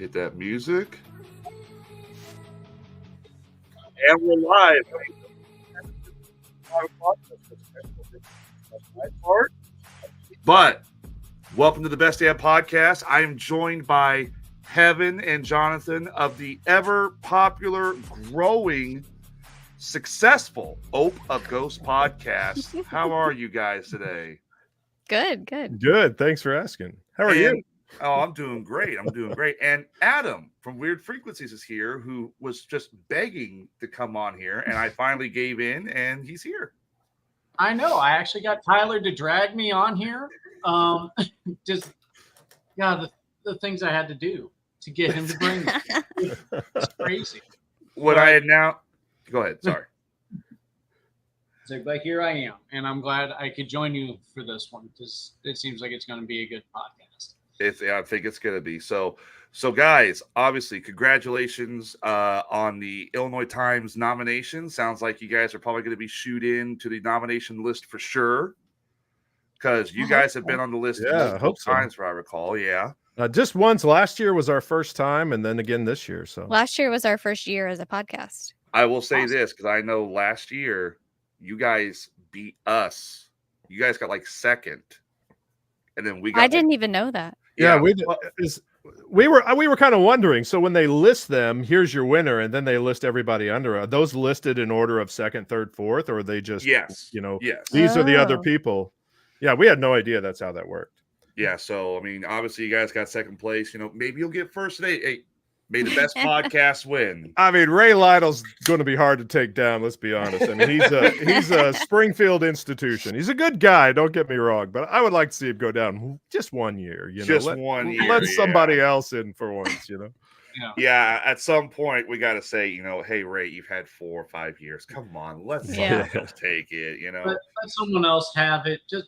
Hit that music. And we're live. But welcome to the Best Damn Podcast. I am joined by Heaven and Jonathan of the ever popular, growing, successful Ope A Ghost podcast. How are you guys today? Good. Thanks for asking. How are you? Oh, I'm doing great. And Adam from Weird Frequencies is here, who was just begging to come on here, and I finally gave in, and he's here. I know. I actually got Tyler to drag me on here. The things I had to do to get him to bring me. It's crazy. What I had now. Go ahead. Sorry. But here I am, and I'm glad I could join you for this one because it seems like it's going to be a good podcast. I think it's going to be. So guys, obviously, congratulations on the Illinois Times nomination. Sounds like you guys are probably going to be shoot in to the nomination list for sure, because you guys have been on the list multiple times, if I recall. Yeah. Just once. Last year was our first time, and then again this year. So last year was our first year as a podcast. I will say this, because I know last year you guys beat us. You guys got like second, and then we got. I didn't even know that. Yeah, we were kind of wondering. So when they list them, here's your winner, and then they list everybody under. Are those listed in order of second, third, fourth, or are they just yes? These are the other people. Yeah, we had no idea that's how that worked. Yeah, so I mean, obviously you guys got second place. Maybe you'll get first today. Hey, may the best podcast win. I mean, Ray Lytle's going to be hard to take down. Let's be honest. I mean, he's a Springfield institution. He's a good guy. Don't get me wrong, but I would like to see him go down just 1 year. Let somebody else in for once. Yeah. At some point, we got to say, hey Ray, you've had 4 or 5 years. Come on, let's take it. Let someone else have it. Just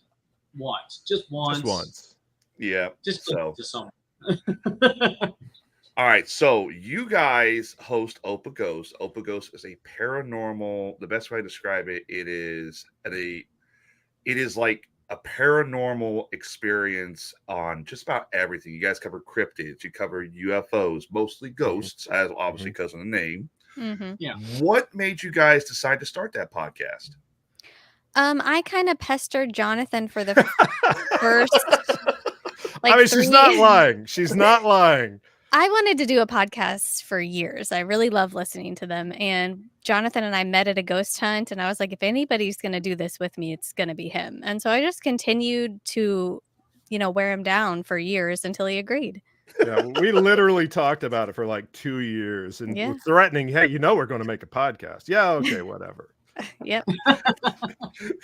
once. Yeah. Just to someone. All right, so you guys host Ope A Ghost. Ope A Ghost is a paranormal. The best way to describe it, it is like a paranormal experience on just about everything. You guys cover cryptids, you cover UFOs, mostly ghosts, as obviously because of the name. Mm-hmm. Yeah. What made you guys decide to start that podcast? I kind of pestered Jonathan for the first. She's not lying. She's not lying. I wanted to do a podcast for years. I really love listening to them. And Jonathan and I met at a ghost hunt. And I was like, if anybody's going to do this with me, it's going to be him. And so I just continued to, wear him down for years until he agreed. Yeah, we literally talked about it for like 2 years and we're threatening, hey, we're going to make a podcast. Yeah, okay, whatever. Yep.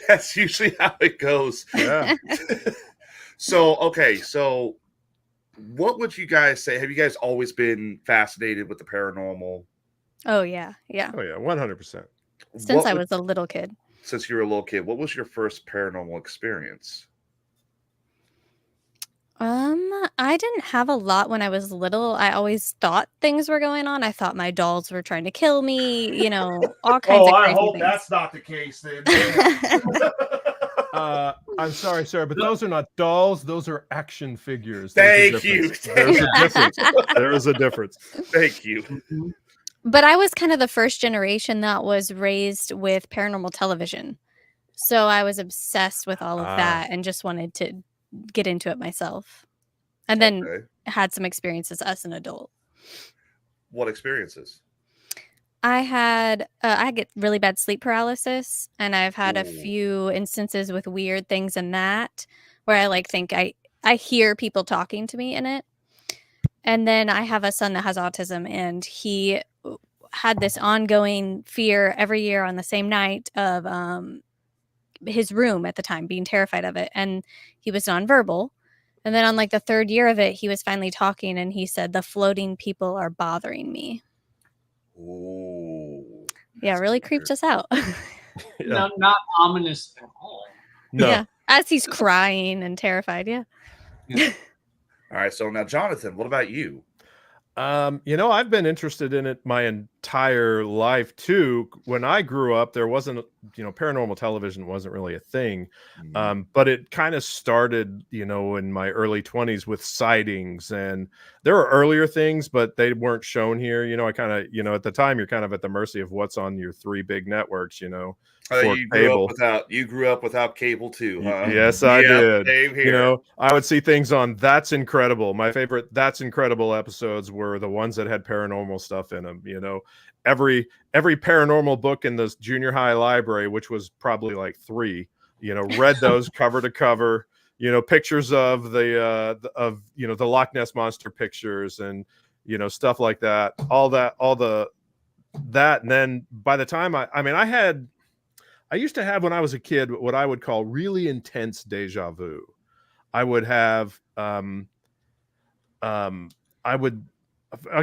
That's usually how it goes. Yeah. So what would you guys say? Have you guys always been fascinated with the paranormal? Oh, yeah. Yeah. Oh, yeah. 100%. Since I was a little kid. Since you were a little kid, what was your first paranormal experience? I didn't have a lot when I was little. I always thought things were going on. I thought my dolls were trying to kill me, all kinds of crazy things. That's not the case then. I'm sorry, sir, but those are not dolls. Those are action figures. Thank you. There's a difference. There is a difference. Thank you. But I was kind of the first generation that was raised with paranormal television. So I was obsessed with all of that and just wanted to get into it myself. And then had some experiences as an adult. What experiences? I get really bad sleep paralysis, and I've had a few instances with weird things in that where I think I hear people talking to me in it. And then I have a son that has autism, and he had this ongoing fear every year on the same night of his room at the time, being terrified of it. And he was nonverbal. And then on the 3rd year of it, he was finally talking, and he said, "The floating people are bothering me." Ooh. Yeah, it really creeps us out. No, not ominous at all. No. Yeah, as he's crying and terrified. Yeah. All right. So now, Jonathan, what about you? I've been interested in it my entire life too. When I grew up, there wasn't, paranormal television wasn't really a thing. But it kind of started, in my early 20s with sightings, and there were earlier things, but they weren't shown here. I kind of, at the time, you're kind of at the mercy of what's on your 3 big networks, you grew up without cable too, huh? Yes, I did. Same here. I would see things on That's Incredible. My favorite That's Incredible episodes were the ones that had paranormal stuff in them. Every paranormal book in the junior high library, which was probably like 3, read those cover to cover. Pictures of the Loch Ness Monster pictures and stuff like that. And then by the time I used to have, when I was a kid, what I would call really intense deja vu. I would have, I'll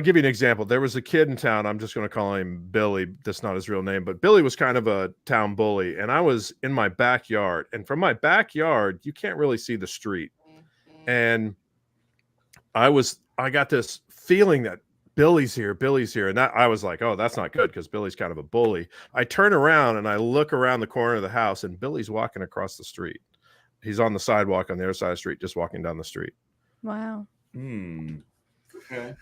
give you an example. There was a kid in town. I'm just going to call him Billy. That's not his real name, but Billy was kind of a town bully. And I was in my backyard. And from my backyard, you can't really see the street. And I got this feeling that Billy's here. And I was like, oh, that's not good, because Billy's kind of a bully. I turn around and I look around the corner of the house, and Billy's walking across the street. He's on the sidewalk on the other side of the street, just walking down the street. Wow. Okay.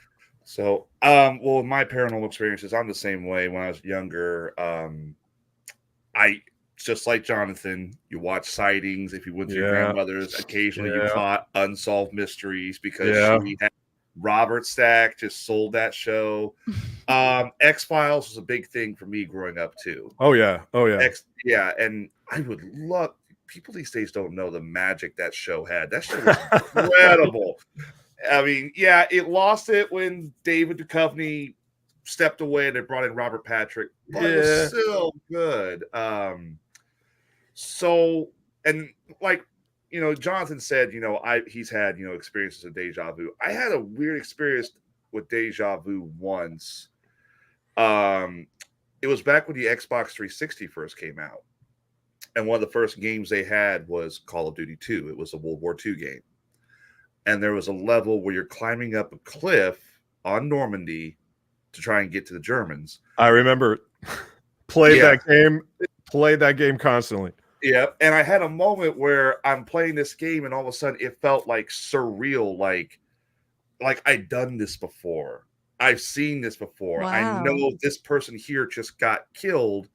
So, well, my paranormal experiences, I'm the same way. When I was younger, I just like Jonathan, you watch sightings. If you went to your grandmother's, occasionally you caught unsolved mysteries, because she had Robert Stack just sold that show. X-Files was a big thing for me growing up too. Oh yeah. And I would love, people these days don't know the magic that show had. That show was incredible. I mean, it lost it when David Duchovny stepped away and they brought in Robert Patrick, but it was still good. So, and like, Jonathan said, he's had, experiences of deja vu. I had a weird experience with deja vu once. It was back when the Xbox 360 first came out. And one of the first games they had was Call of Duty 2. It was a World War II game. And there was a level where you're climbing up a cliff on Normandy to try and get to the Germans. I remember played that game constantly. Yeah, and I had a moment where I'm playing this game, and all of a sudden it felt like surreal, like I'd done this before. I've seen this before. Wow. I know this person here just got killed.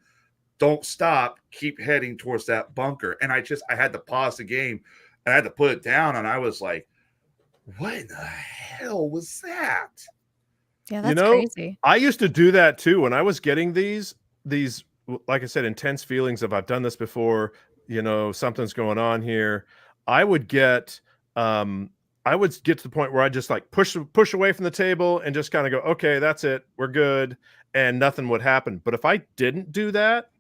Don't stop. Keep heading towards that bunker. And I had to pause the game, and I had to put it down, and I was like, what in the hell was that? Yeah, that's crazy. I used to do that too when I was getting these, like I said, intense feelings of I've done this before, something's going on here. I would get to the point where I just like push away from the table and just kind of go, okay, that's it, we're good, and nothing would happen. But if I didn't do that,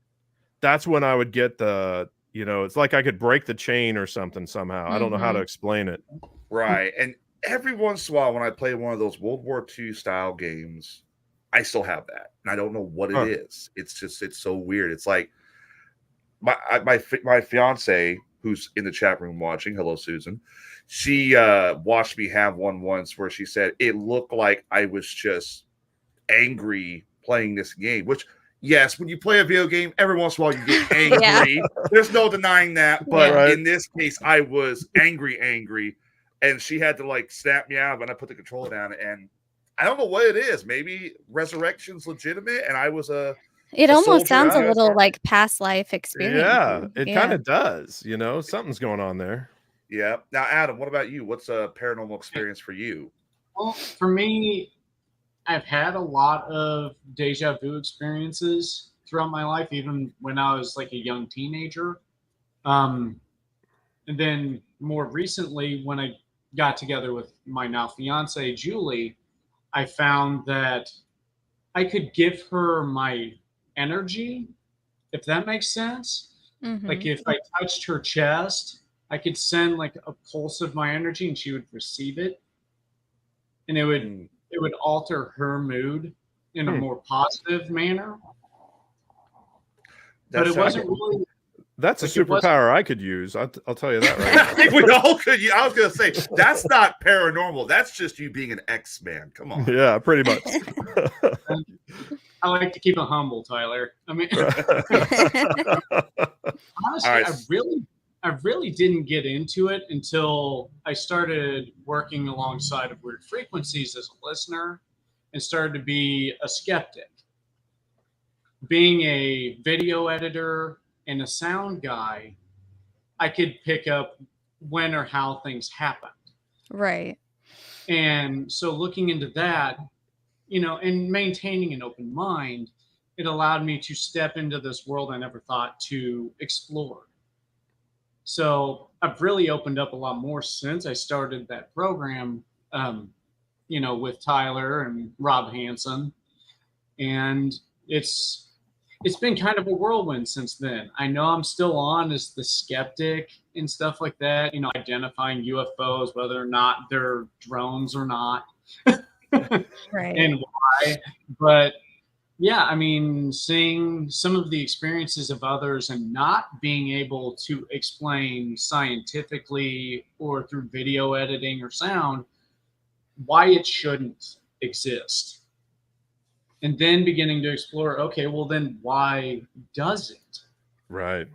that's when I would get the, it's like I could break the chain or something somehow. I don't know how to explain it. Right. And every once in a while, when I play one of those World War II style games, I still have that, and I don't know what it is. It's so weird. It's like my fiance, who's in the chat room watching. Hello, Susan. She watched me have one once where she said it looked like I was just angry playing this game. Which, yes, when you play a video game, every once in a while you get angry. There's no denying that. But in this case, I was angry, and she had to like snap me out when I put the controller down, and I don't know what it is. Maybe resurrection's legitimate, and I was It almost sounds a little like past life experience. Yeah, it kind of does. Something's going on there. Yeah. Now, Adam, what about you? What's a paranormal experience for you? Well, for me, I've had a lot of deja vu experiences throughout my life, even when I was like a young teenager. And then more recently, when I got together with my now fiance, Julie, I found that I could give her my energy, if that makes sense. Like if I touched her chest, I could send like a pulse of my energy and she would receive it. And it would alter her mood in a more positive manner. But it wasn't really. That's like a superpower I could use. I'll tell you that right I think we all could. I was going to say, that's not paranormal. That's just you being an X-Man. Come on. Yeah, pretty much. I like to keep it humble, Tyler. I mean, honestly, right. I really didn't get into it until I started working alongside of Weird Frequencies as a listener and started to be a skeptic. Being a video editor and a sound guy, I could pick up when or how things happened. Right. And so looking into that, you know, and maintaining an open mind, it allowed me to step into this world I never thought to explore. So I've really opened up a lot more since I started that program, you know, with Tyler and Rob Hansen. And it's been kind of a whirlwind since then. I know I'm still on as the skeptic and stuff like that, you know, identifying UFOs, whether or not they're drones or not. Right. And why. But yeah, I mean, seeing some of the experiences of others and not being able to explain scientifically or through video editing or sound why it shouldn't exist. And then beginning to explore, okay, well, then why does it? Right.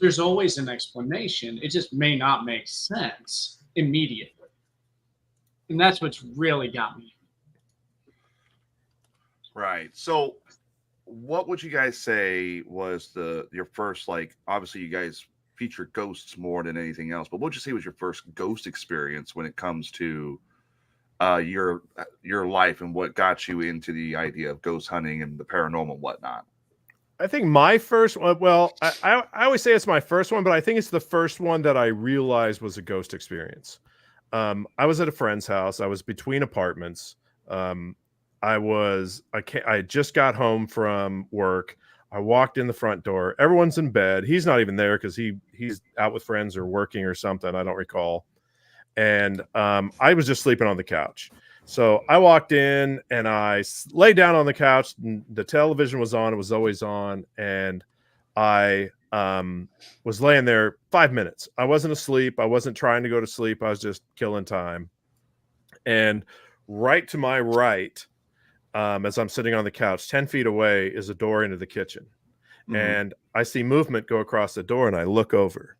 There's always an explanation. It just may not make sense immediately. And that's what's really got me. Right. So what would you guys say was your first, like, obviously you guys feature ghosts more than anything else, but what would you say was your first ghost experience when it comes to your life and what got you into the idea of ghost hunting and the paranormal and whatnot? I think my first one, well, I always say it's my first one, but I think it's the first one that I realized was a ghost experience. I was at a friend's house. I was between apartments. I just got home from work. I walked in the front door. Everyone's in bed. He's not even there because he's out with friends or working or something. I don't recall. And I was just sleeping on the couch. So I walked in and I lay down on the couch. And the television was on. It was always on. And I was laying there 5 minutes. I wasn't asleep. I wasn't trying to go to sleep. I was just killing time. And right to my right, as I'm sitting on the couch, 10 feet away is a door into the kitchen. Mm-hmm. And I see movement go across the door and I look over.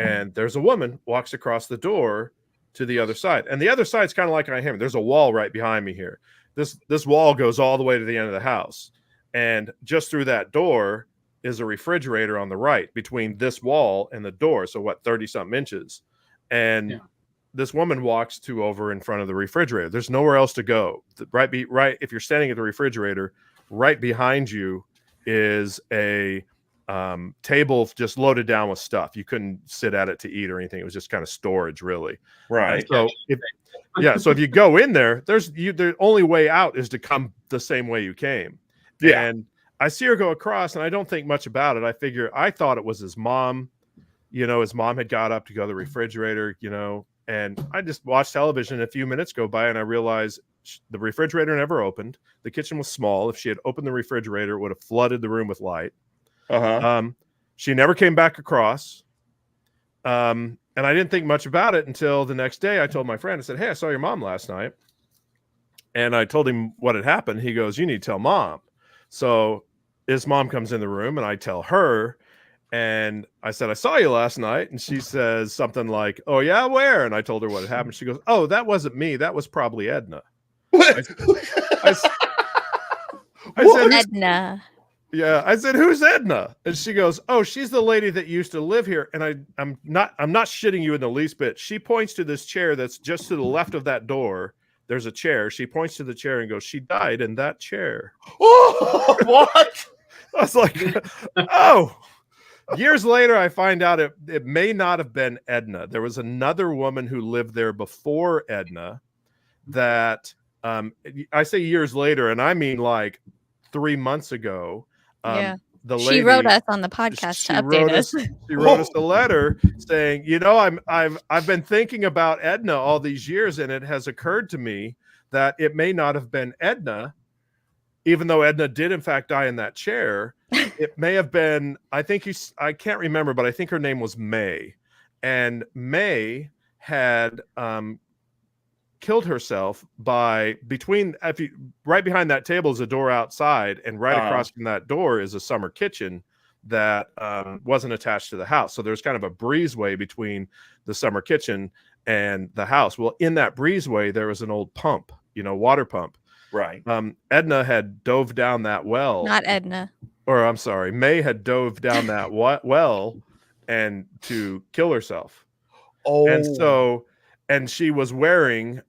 And there's a woman walks across the door to the other side. And the other side's kind of like I am. There's a wall right behind me here. This wall goes all the way to the end of the house. And just through that door is a refrigerator on the right between this wall and the door. So what, 30-something inches. And this woman walks to over in front of the refrigerator. There's nowhere else to go. Right. If you're standing at the refrigerator, right behind you is a table just loaded down with stuff. You couldn't sit at it to eat or anything. It was just kind of storage, really. Right. So if you go in there, the only way out is to come the same way you came. Yeah. And I see her go across and I don't think much about it. I thought it was his mom. You know, his mom had got up to go to the refrigerator, you know, and I just watched television. A few minutes go by and I realized the refrigerator never opened. The kitchen was small. If she had opened the refrigerator, it would have flooded the room with light. She never came back across. And I didn't think much about it until the next day. I told my friend, I said, hey, I saw your mom last night. And I told him what had happened. He goes, you need to tell mom. So his mom comes in the room and I tell her. And I said, I saw you last night. And she says something like, oh, yeah, where? And I told her what had happened. She goes, oh, that wasn't me. That was probably Edna. I said, Edna. Yeah, I said, who's Edna? And she goes, oh, she's the lady that used to live here. And I'm not shitting you in the least bit. She points to this chair that's just to the left of that door. There's a chair. She points to the chair and goes, she died in that chair. Oh, what? I was like, oh. Years later, I find out it may not have been Edna. There was another woman who lived there before Edna that I say years later, and I mean like 3 months ago. The lady, she wrote us on the podcast to update us. She wrote us a letter saying, you know, I've been thinking about Edna all these years, and it has occurred to me that it may not have been Edna, even though Edna did in fact die in that chair. It may have been, I can't remember, but I think her name was May. And May had killed herself by right behind that table is a door outside, and right across from that door is a summer kitchen that wasn't attached to the house. So there's kind of a breezeway between the summer kitchen and the house. Well, in that breezeway, there was an old pump, water pump. Right. Edna had dove down that well. Not Edna. Or I'm sorry, May had dove down that well and to kill herself. Oh. And she was wearing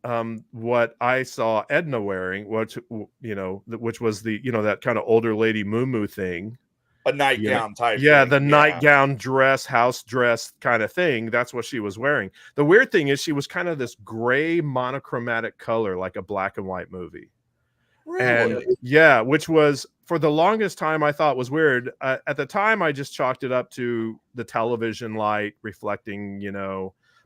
what I saw Edna wearing, which was the that kind of older lady muumuu thing. A nightgown type thing. The nightgown dress, house dress kind of thing. That's what she was wearing. The weird thing is she was kind of this gray monochromatic color, like a black and white movie. Really? And which was, for the longest time, I thought was weird. At the time, I just chalked it up to the television light reflecting,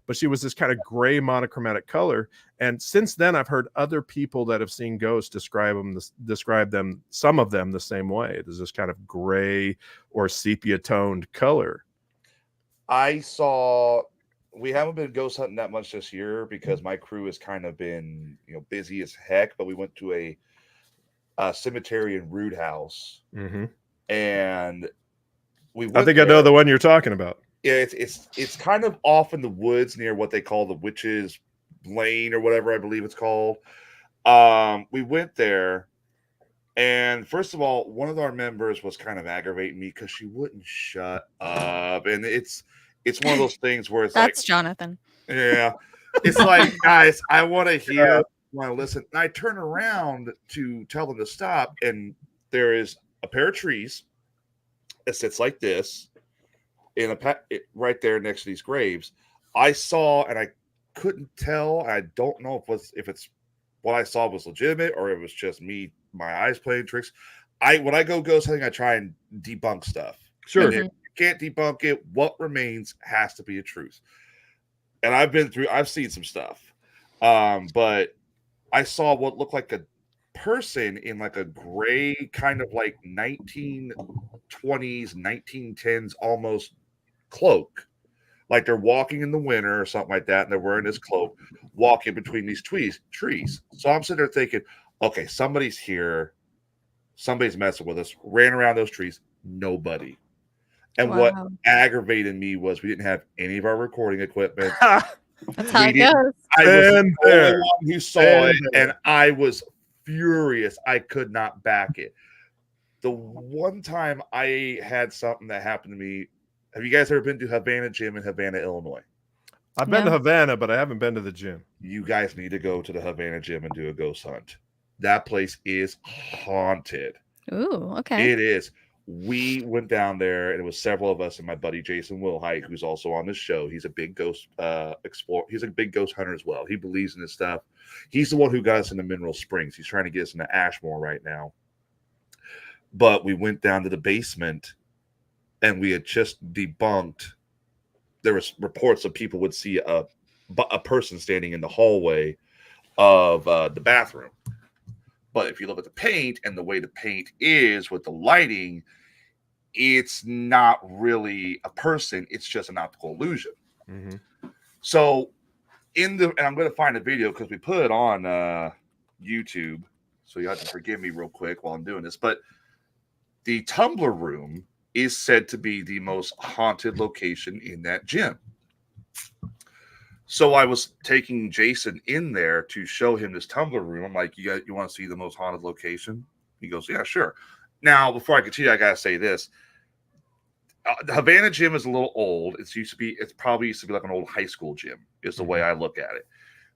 but she was this kind of gray monochromatic color. And since then, I've heard other people that have seen ghosts describe them, some of them, the same way. There's this kind of gray or sepia toned color. We haven't been ghost hunting that much this year because my crew has kind of been, busy as heck, but we went to a cemetery in Root House. Mm-hmm. And I think I know the one you're talking about. Yeah, it's kind of off in the woods near what they call the Witches Lane or whatever I believe it's called. We went there, and first of all, one of our members was kind of aggravating me because she wouldn't shut up, and it's one of those things where it's that's Jonathan. Yeah, it's like, guys, I want to hear, want to listen. And I turn around to tell them to stop, and there is a pair of trees that sits like this. Right there next to these graves, I saw, and I couldn't tell. I don't know if it's what I saw was legitimate or it was just me, my eyes playing tricks. When I go ghost hunting, I try and debunk stuff. Sure, and if you can't debunk it, what remains has to be a truth. And I've seen some stuff, but I saw what looked like a person in like a gray kind of like 1920s, 1910s almost cloak, like they're walking in the winter or something like that, and they're wearing this cloak, walking between these trees. So I'm sitting there thinking, okay, somebody's here, somebody's messing with us. Ran around those trees, nobody. And what aggravated me was we didn't have any of our recording equipment. That's how it goes. I was the only one who saw it, and I was furious. I could not back it. The one time I had something that happened to me. Have you guys ever been to Havana Gym in Havana, Illinois? I've been to Havana, but I haven't been to the gym. You guys need to go to the Havana Gym and do a ghost hunt. That place is haunted. Ooh, okay. It is. We went down there, and it was several of us and my buddy Jason Wilhite, who's also on this show. He's a big ghost explorer. He's a big ghost hunter as well. He believes in this stuff. He's the one who got us into Mineral Springs. He's trying to get us into Ashmore right now. But we went down to the basement, and we had just debunked. There was reports of people would see a person standing in the hallway of the bathroom. But if you look at the paint and the way the paint is with the lighting, it's not really a person. It's just an optical illusion. Mm-hmm. So and I'm going to find a video because we put it on YouTube. So you have to forgive me real quick while I'm doing this. But the tumbler room is said to be the most haunted location in that gym. So I was taking Jason in there to show him this tumbler room. I'm like, you want to see the most haunted location? He goes, yeah, sure. Now, before I continue, I got to say this. The Havana Gym is a little old. It probably used to be like an old high school gym is the way I look at it.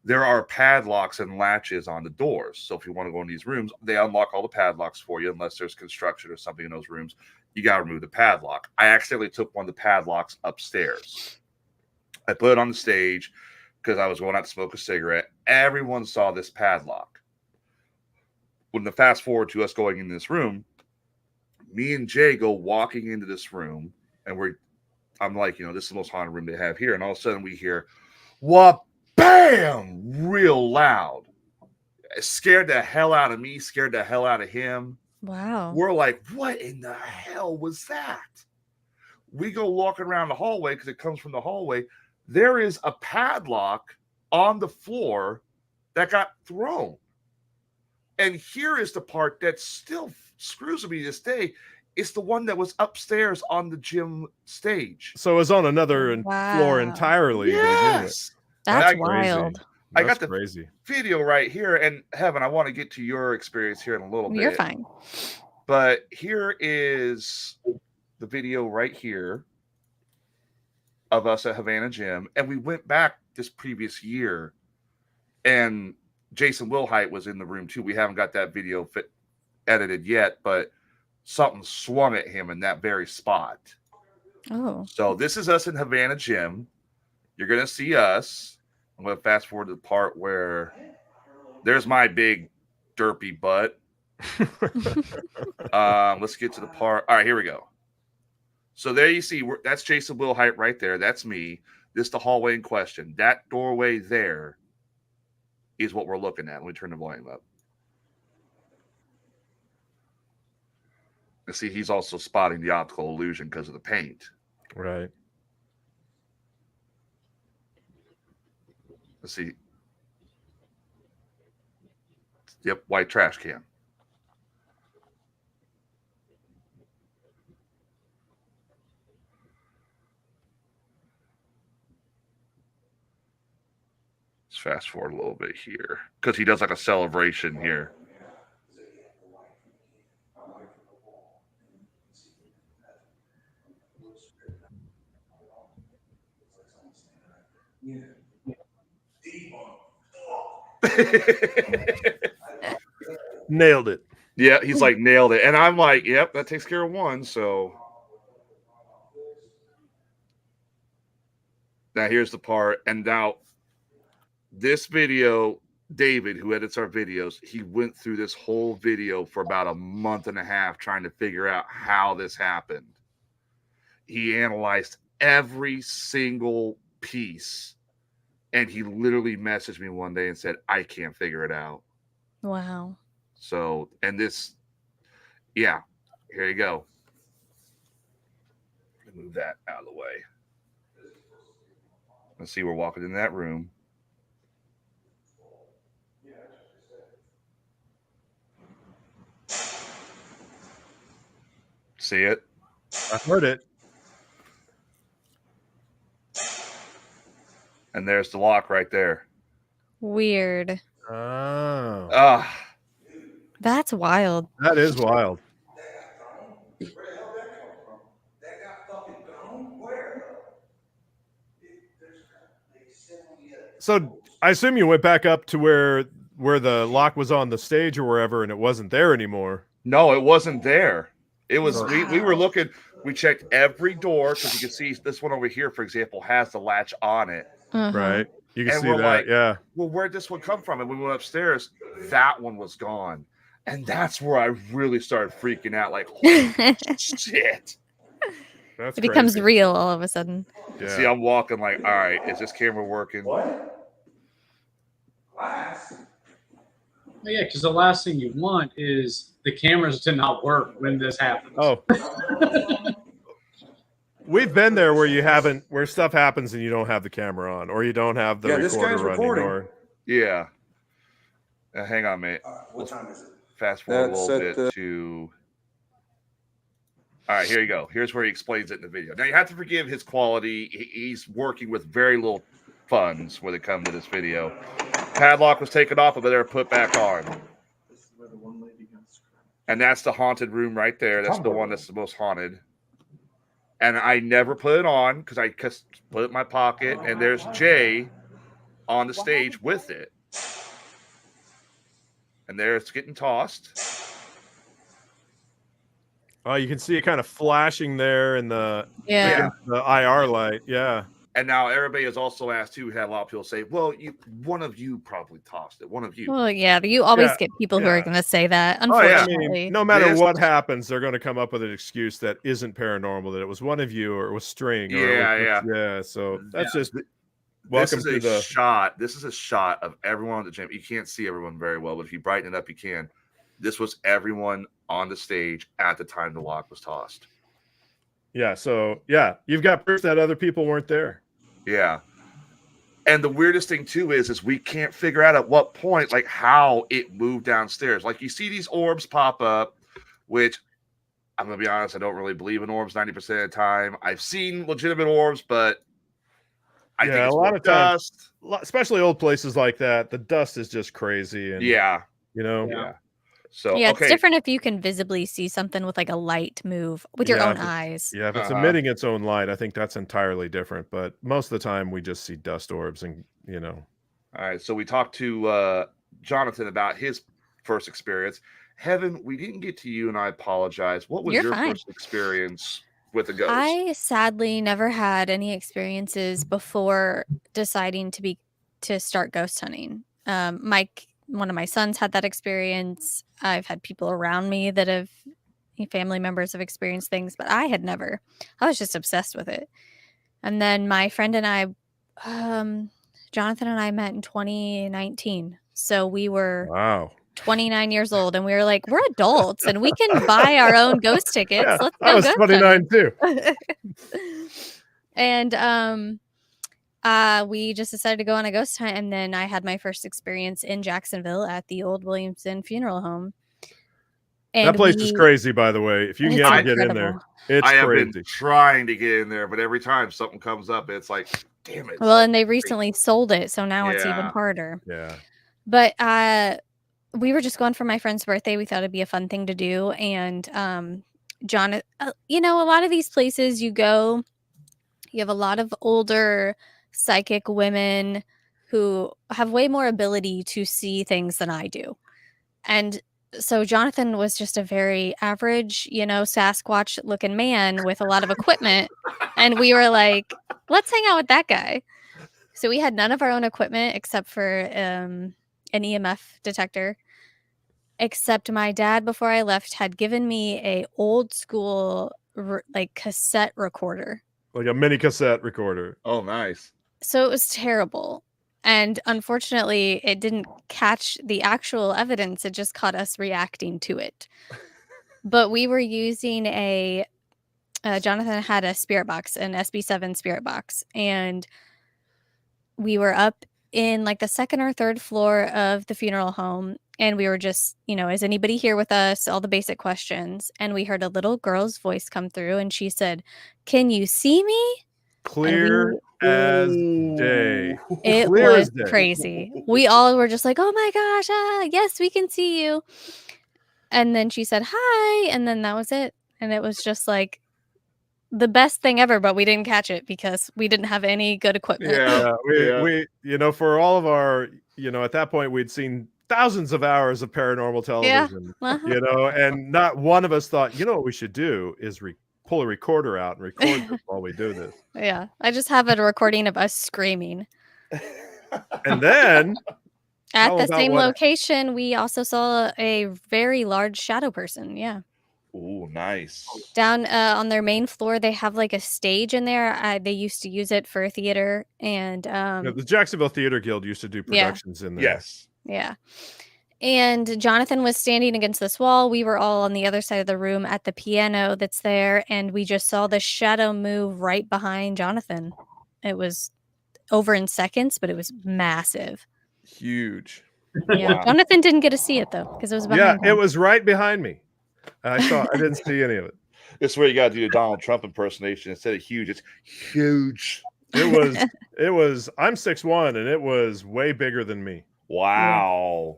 There are padlocks and latches on the doors. So if you want to go in these rooms, they unlock all the padlocks for you unless there's construction or something in those rooms. You got to remove the padlock. I accidentally took one of the padlocks upstairs. I put it on the stage because I was going out to smoke a cigarette. Everyone saw this padlock. When the fast forward to us going in this room, me and Jay go walking into this room, and I'm like, this is the most haunted room they have here. And all of a sudden we hear, what? Bam! Real loud. It scared the hell out of me, scared the hell out of him. Wow. We're like, what in the hell was that? We go walking around the hallway because it comes from the hallway. There is a padlock on the floor that got thrown. And here is the part that still screws with me to this day. It's the one that was upstairs on the gym stage. So it was on another floor entirely. Yes. That's wild. I got the crazy video right here. And Heaven, I want to get to your experience here in a little bit. You're fine. But here is the video right here of us at Havana Gym. And we went back this previous year. And Jason Wilhite was in the room too. We haven't got that video edited yet, but something swung at him in that very spot. Oh. So this is us in Havana Gym. You're going to see us. I'm going to fast forward to the part where there's my big derpy butt. Let's get to the part. All right, here we go. So there you see, that's Jason Wilhite right there. That's me. This is the hallway in question. That doorway there is what we're looking at. Let me turn the volume up. And see, he's also spotting the optical illusion because of the paint. Right. Let's see. Yep, white trash can. Let's fast forward a little bit here because he does like a celebration here. Nailed it. Yeah, he's like nailed it. And I'm like, yep, that takes care of one. So now here's the part. And now this video, David, who edits our videos, he went through this whole video for about a month and a half trying to figure out how this happened. He analyzed every single piece. And he literally messaged me one day and said, I can't figure it out. Wow. So, and this, yeah, here you go. Move that out of the way. Let's see, we're walking in that room. See it? I heard it. And there's the lock right there. Weird. Oh. That's wild. That is wild. So I assume you went back up to where the lock was on the stage or wherever, and it wasn't there anymore. No, it wasn't there. It was we were looking. We checked every door because you can see this one over here, for example, has the latch on it. Right. You can and see we're that. Like, yeah. Well, where'd this one come from? And we went upstairs. That one was gone. And that's where I really started freaking out. Like, holy shit. That's it becomes real all of a sudden. Yeah. See, I'm walking like, all right, is this camera working? What? Yeah, because the last thing you want is the cameras to not work when this happens. Oh. We've been there where stuff happens and you don't have the camera on, or you don't have the recorder running. Or yeah. Hang on, mate. What time is it? Fast forward a little bit to. All right, here you go. Here's where he explains it in the video. Now you have to forgive his quality. He's working with very little funds when it comes to this video. Padlock was taken off, but they're put back on. And that's the haunted room right there. That's the one that's the most haunted. And I never put it on because I just put it in my pocket. And there's Jay on the stage with it. And there it's getting tossed. Oh, you can see it kind of flashing there in the the IR light. Yeah. And now everybody has also asked too. Had a lot of people say, "Well, one of you probably tossed it. One of you." Well, yeah, you always get people who are going to say that. Unfortunately, I mean, no matter what happens, they're going to come up with an excuse that isn't paranormal. That it was one of you, or it was string. Yeah. So that's just welcome to the shot. This is a shot of everyone at the gym. You can't see everyone very well, but if you brighten it up, you can. This was everyone on the stage at the time the lock was tossed. Yeah. So you've got proof that other people weren't there. Yeah. And the weirdest thing too is we can't figure out at what point, like how it moved downstairs. Like you see these orbs pop up, which I'm gonna be honest, I don't really believe in orbs 90% of the time. I've seen legitimate orbs, but I think it's a lot of dust. Times, especially old places like that, the dust is just crazy. And yeah. So yeah, it's different if you can visibly see something with like a light move with your own eyes. Yeah, if it's emitting its own light, I think that's entirely different. But most of the time, we just see dust orbs, and All right, so we talked to Jonathan about his first experience. Heaven, we didn't get to you, and I apologize. What was your first experience with a ghost? I sadly never had any experiences before deciding to start ghost hunting. One of my sons had that experience. I've had people around me that have family members have experienced things, but I had never. I was just obsessed with it. And then my friend and I, Jonathan and I met in 2019. So we were 29 years old, and we were like, we're adults and we can buy our own ghost tickets. Yeah, Let's go. I was 29 too. And we just decided to go on a ghost hunt, and then I had my first experience in Jacksonville at the old Williamson Funeral Home. And that place is crazy, by the way. If you can ever get in there, it's crazy. I have been trying to get in there, but every time something comes up, it's like, damn it. Well, and they recently sold it, so now it's even harder. Yeah. But we were just going for my friend's birthday. We thought it'd be a fun thing to do, and John, a lot of these places you go, you have a lot of older psychic women who have way more ability to see things than I do. And so Jonathan was just a very average, Sasquatch looking man with a lot of equipment. And we were like, let's hang out with that guy. So we had none of our own equipment except for an EMF detector. Except my dad, before I left, had given me a old school cassette recorder. Like a mini cassette recorder. Oh, nice. So it was terrible. And unfortunately, it didn't catch the actual evidence. It just caught us reacting to it. But we were using Jonathan had a spirit box, an SB7 spirit box. And we were up in like the second or third floor of the funeral home. And we were just, is anybody here with us? All the basic questions. And we heard a little girl's voice come through, and she said, "Can you see me?" Clear as day. It was crazy. We all were just like, "Oh my gosh, yes, we can see you." And then she said, "Hi." And then that was it. And it was just like the best thing ever, but we didn't catch it because we didn't have any good equipment. We for all of our, at that point we'd seen thousands of hours of paranormal television, and not one of us thought, what we should do is pull a recorder out and record this while we do this. Yeah, I just have a recording of us screaming. And then at the same location, we also saw a very large shadow person. Yeah. Oh, nice. Down on their main floor, they have like a stage in there. They used to use it for theater, and the Jacksonville Theater Guild used to do productions in there. Yes. Yeah. And Jonathan was standing against this wall. We were all on the other side of the room at the piano that's there, and we just saw the shadow move right behind Jonathan. It was over in seconds, but it was massive. Huge. Yeah. Wow. Jonathan didn't get to see it though, because it was behind him. It was right behind me. I didn't see any of it. This is where you got to do the Donald Trump impersonation. Instead of huge, it's huge. It was, I'm 6'1", and it was way bigger than me. Wow. Yeah.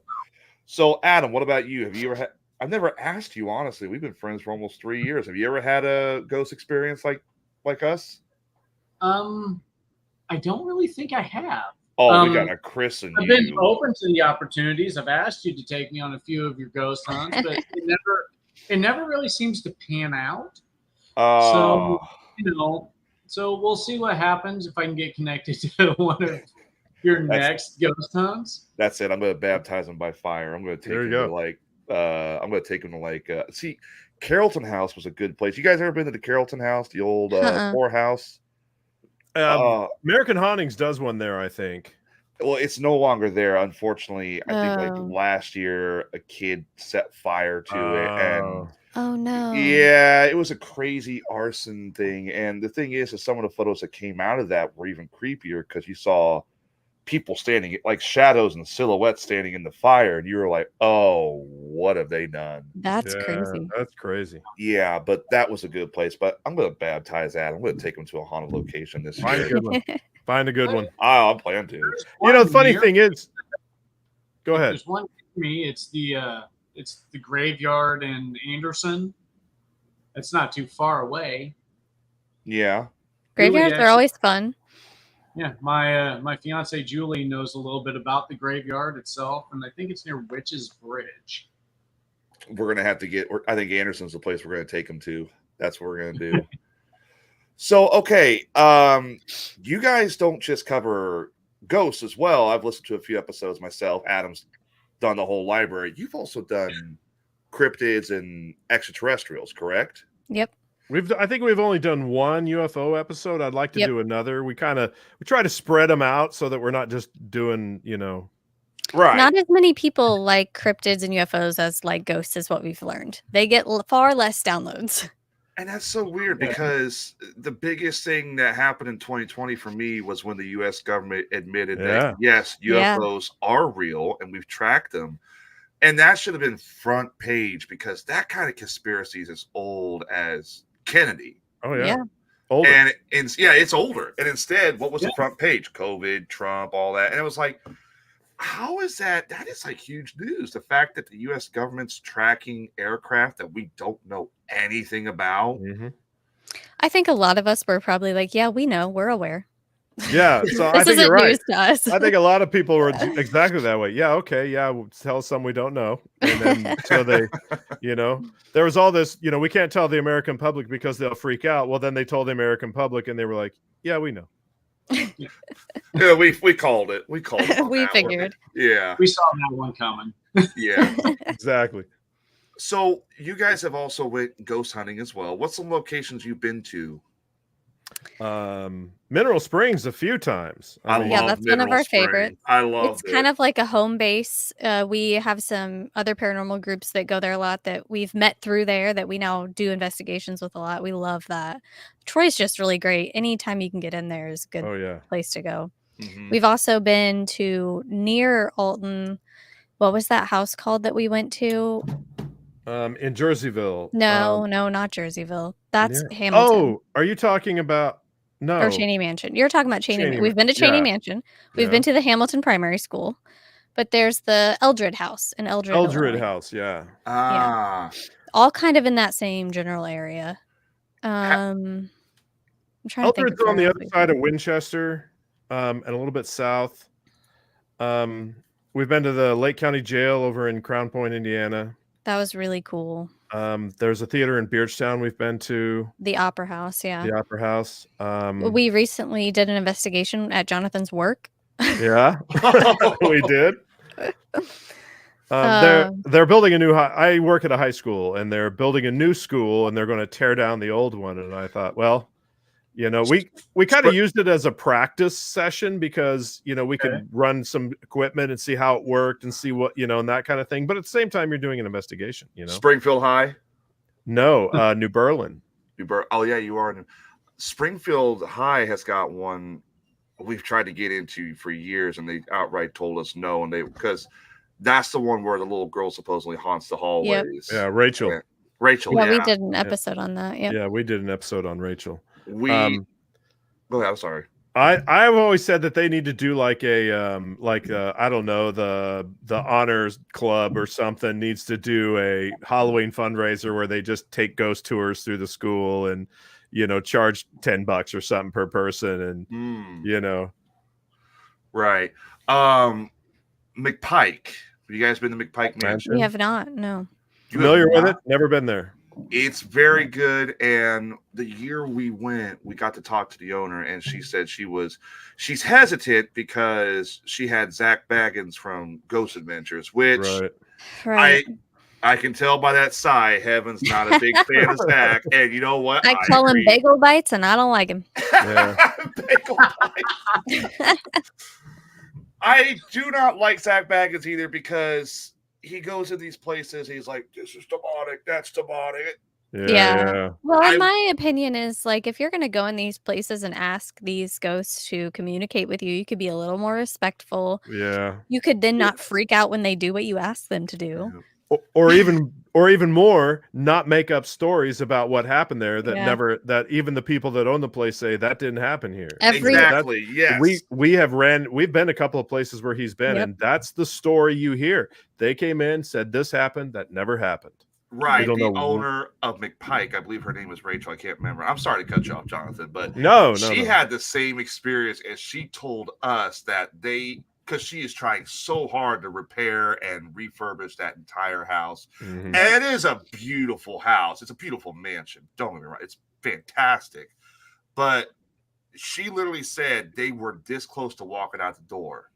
So, Adam, what about you? Have you ever had? I've never asked you, honestly. We've been friends for almost 3 years. Have you ever had a ghost experience like us? I don't really think I have. Oh, we got to christen you. I've been open to the opportunities. I've asked you to take me on a few of your ghost hunts, but it never really seems to pan out. So we'll see what happens if I can get connected to one of your next ghost hunts. That's it. I'm going to baptize him by fire. I'm going to take him to see, Carrollton House was a good place. You guys ever been to the Carrollton House, the old poorhouse? American Hauntings does one there, I think. Well, it's no longer there, unfortunately. I think last year a kid set fire to it, and oh no, yeah, it was a crazy arson thing. And the thing is some of the photos that came out of that were even creepier because you saw people standing, like shadows and silhouettes standing in the fire, and you were like, "Oh, what have they done?" That's crazy. That's crazy. Yeah, but that was a good place. But I'm going to baptize that. I'm going to take him to a haunted location this Find a year. good one. Find a good one. I plan to. You know, the funny thing is, go ahead. There's one for me. It's the graveyard in Anderson. It's not too far away. Yeah. Graveyards are always fun. Yeah, my fiance Julie knows a little bit about the graveyard itself, and I think it's near Witch's Bridge. We're gonna have to get. I think Anderson's the place we're gonna take him to. That's what we're gonna do. So okay, you guys don't just cover ghosts as well. I've listened to a few episodes myself. Adam's done the whole library. You've also done cryptids and extraterrestrials, correct? Yep. I think we've only done one UFO episode. I'd like to do another. We try to spread them out so that we're not just doing, right. Not as many people like cryptids and UFOs as like ghosts is what we've learned. They get far less downloads. And that's so weird because the biggest thing that happened in 2020 for me was when the U.S. government admitted that, yes, UFOs are real and we've tracked them. And that should have been front page because that kind of conspiracy is as old as Kennedy. Oh, yeah. Older. And it's older. And instead, what was the front page? COVID, Trump, all that. And it was like, how is that? That is like huge news. The fact that the U.S. government's tracking aircraft that we don't know anything about. Mm-hmm. I think a lot of us were probably like, yeah, we know, we're aware. Yeah, so I think you're right. I think a lot of people were exactly that way. Yeah, okay, yeah, we'll tell some we don't know. And then so they, there was all this, we can't tell the American public because they'll freak out. Well, then they told the American public and they were like, yeah, we know. Yeah, we called it. We called it. We figured. Yeah. We saw that one coming. Yeah. Exactly. So you guys have also went ghost hunting as well. What's some locations you've been to? Mineral Springs a few times. That's one of our favorites. I love it. It's kind of like a home base. We have some other paranormal groups that go there a lot that we've met through there that we now do investigations with a lot. We love that. Troy's just really great. Anytime you can get in there is a good place to go. Mm-hmm. We've also been to near Alton. What was that house called that we went to? In Jerseyville. No, not Jerseyville. That's Hamilton. Oh, are you talking about or Cheney Mansion? You're talking about Cheney. We've been to Cheney Mansion. We've been to the Hamilton Primary School, but there's the Eldred House in Eldred. Eldred House, yeah. All kind of in that same general area. I'm trying to think. Eldred's on the other side of Winchester, and a little bit south. We've been to the Lake County Jail over in Crown Point, Indiana. That was really cool. There's a theater in Beardstown we've been to. The Opera House, The Opera House. We recently did an investigation at Jonathan's work. Yeah, we did. They're building a new I work at a high school, and they're building a new school, and they're going to tear down the old one. And I thought, well, we kind of used it as a practice session because, we could run some equipment and see how it worked and see what, and that kind of thing. But at the same time, you're doing an investigation, Springfield High? No, New Berlin. Oh, yeah, you are. Springfield High has got one we've tried to get into for years, and they outright told us no. And because that's the one where the little girl supposedly haunts the hallways. Yeah, Rachel. Yeah, Rachel, yeah. We did an episode on that. Yeah, we did an episode on Rachel. Go ahead, I'm sorry. I've always said that they need to do like a I don't know, the honors club or something needs to do a Halloween fundraiser where they just take ghost tours through the school and charge $10 or something per person and right. McPike. Have you guys been to McPike Mansion? We have not. No. Familiar with it? Never been there. It's very good. And the year we went, we got to talk to the owner, and she said she's hesitant because she had Zach Baggins from Ghost Adventures, which I can tell by that sigh, Heaven's not a big fan of Zach. And you know what? I call him Bagel Bites, and I don't like him. Yeah. Bagel Bites. I do not like Zach Baggins either because he goes in these places. He's like, this is demonic. That's demonic. Yeah. Well, in my opinion is like if you're gonna go in these places and ask these ghosts to communicate with you, you could be a little more respectful. Yeah. You could then not freak out when they do what you ask them to do. Or even more, not make up stories about what happened there that even the people that own the place say that didn't happen here. Exactly. Yes. We've been a couple of places where he's been, and that's the story you hear. They came in, said this happened, that never happened. Right. The owner of McPike, I believe her name was Rachel. I can't remember. I'm sorry to cut you off, Jonathan, but she had the same experience, and she told us that because she is trying so hard to repair and refurbish that entire house. And it is a beautiful house. It's a beautiful mansion. Don't get me wrong. It's fantastic. But she literally said they were this close to walking out the door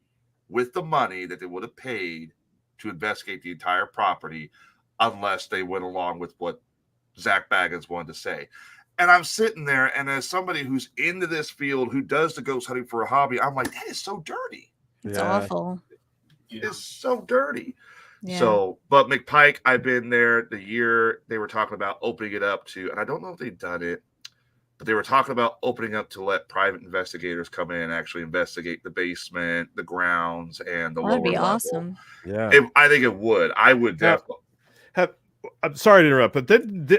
with the money that they would have paid to investigate the entire property unless they went along with what Zach Baggins wanted to say. And I'm sitting there, and as somebody who's into this field, who does the ghost hunting for a hobby, I'm like, that is so dirty. It's awful. It's so dirty. Yeah. So, but McPike, I've been there the year they were talking about opening it up to, and I don't know if they've done it, but they were talking about opening up to let private investigators come in and actually investigate the basement, the grounds, and the lower level. That'd be awesome. Yeah. I think it would. I would definitely. I'm sorry to interrupt, but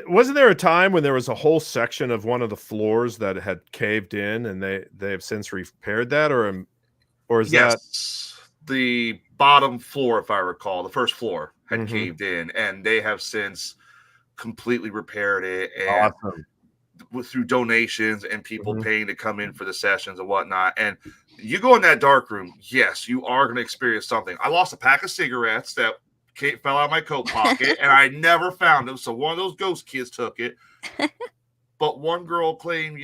wasn't there a time when there was a whole section of one of the floors that had caved in, and they have since repaired that, or is that the bottom floor, if I recall, the first floor had caved in, and they have since completely repaired it, and through donations and people paying to come in for the sessions and whatnot. And you go in that dark room, yes, you are going to experience something. I lost a pack of cigarettes that fell out of my coat pocket, and I never found them. So one of those ghost kids took it. But one girl claimed,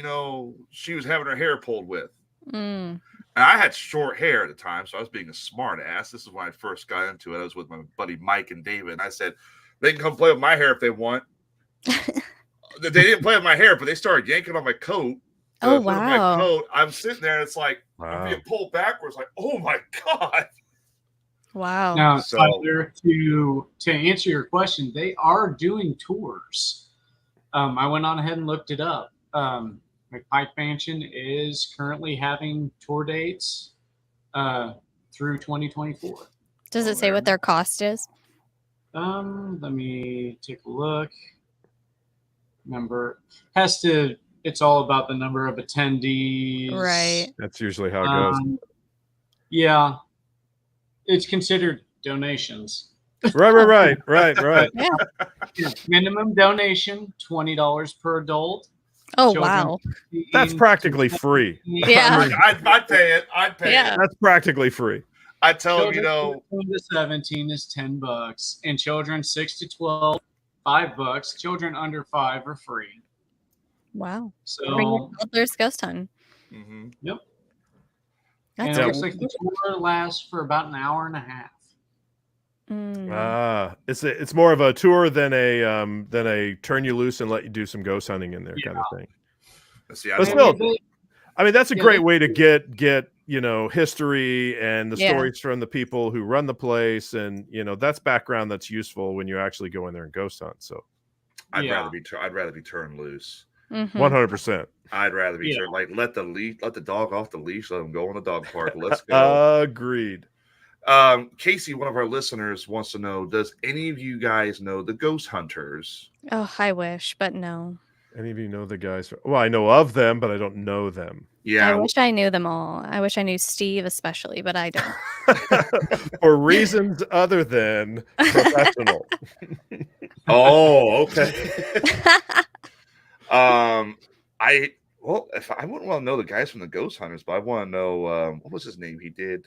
she was having her hair pulled with. And I had short hair at the time, so I was being a smart ass. This is when I first got into it. I was with my buddy Mike and David, and I said, they can come play with my hair if they want. They didn't play with my hair, but they started yanking on my coat. Oh, wow. My coat. I'm sitting there, and it's like, I'm being pulled backwards, like, oh my God. Wow. Now, Tyler, to answer your question, they are doing tours. I went on ahead and looked it up. McPike Mansion is currently having tour dates through 2024. Does it say what their cost is? Let me take a look. It's all about the number of attendees. Right. That's usually how it goes. Yeah. It's considered donations. Right. Yeah. Minimum donation, $20 per adult. Oh, wow. That's practically free. Yeah. I'd pay it. That's practically free. I tell them, 12 to 17 is $10, and children 6 to 12, $5. Children under 5 are free. Wow. So bring your toddlers ghost hunting. Yep. That's and it looks like the tour lasts for about an hour and a half. It's more of a tour than a turn you loose and let you do some ghost hunting in there kind of thing. See, but still, that's a great way to get history and the stories from the people who run the place, and that's background that's useful when you actually go in there and ghost hunt. So I'd rather be turned loose. 100%. I'd rather be turned, like, let the dog off the leash, let him go in the dog park. Let's go. Agreed. Casey, one of our listeners, wants to know, does any of you guys know the ghost hunters? Oh, I wish, but no. Any of you know the guys? Well, I know of them, but I don't know them. Yeah. I wish I knew them all. I wish I knew Steve especially, but I don't. For reasons other than professional. Oh, okay. I wouldn't want to know the guys from the Ghost Hunters, but I want to know what was his name? He did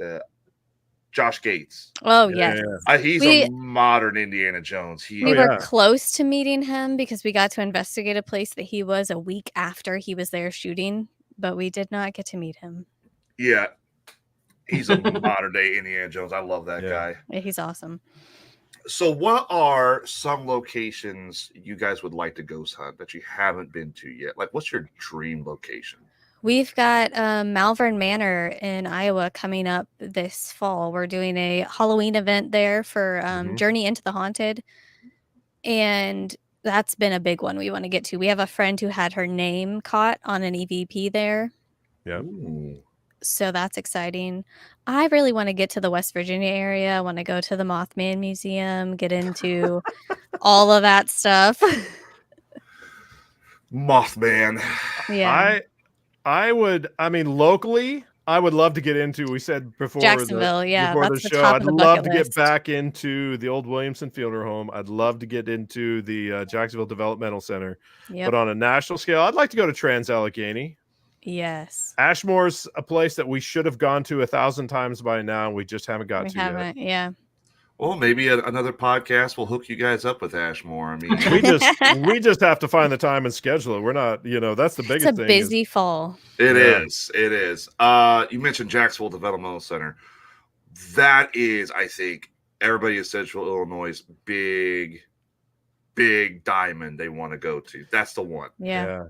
Josh Gates. Oh, yes. He's a modern Indiana Jones. We were close to meeting him because we got to investigate a place that he was a week after he was there shooting, but we did not get to meet him. Yeah. He's a modern day Indiana Jones. I love that guy. Yeah, he's awesome. So what are some locations you guys would like to ghost hunt that you haven't been to yet? Like, what's your dream location? We've got Malvern Manor in Iowa coming up this fall. We're doing a Halloween event there for Journey into the Haunted. And that's been a big one we want to get to. We have a friend who had her name caught on an EVP there. Yeah. So that's exciting. I really want to get to the West Virginia area. I want to go to the Mothman Museum, get into all of that stuff. Mothman. Yeah. I mean, locally, I would love to get into, we said before Jacksonville, yeah, before the that's the show, top I'd of the love bucket to get list. back into the old Williamson Fielder home. I'd love to get into the Jacksonville Developmental Center. Yep. But on a national scale, I'd like to go to Trans-Allegheny. Yes. Ashmore's a place that we should have gone to 1,000 times by now. We just haven't got to yet. Yeah. Well, maybe another podcast will hook you guys up with Ashmore. I mean, we just have to find the time and schedule it. We're not, that's the biggest thing. It's a busy fall. It is. You mentioned Jacksonville Developmental Center. That is, I think, everybody in Central Illinois' big diamond they want to go to. That's the one. Yeah.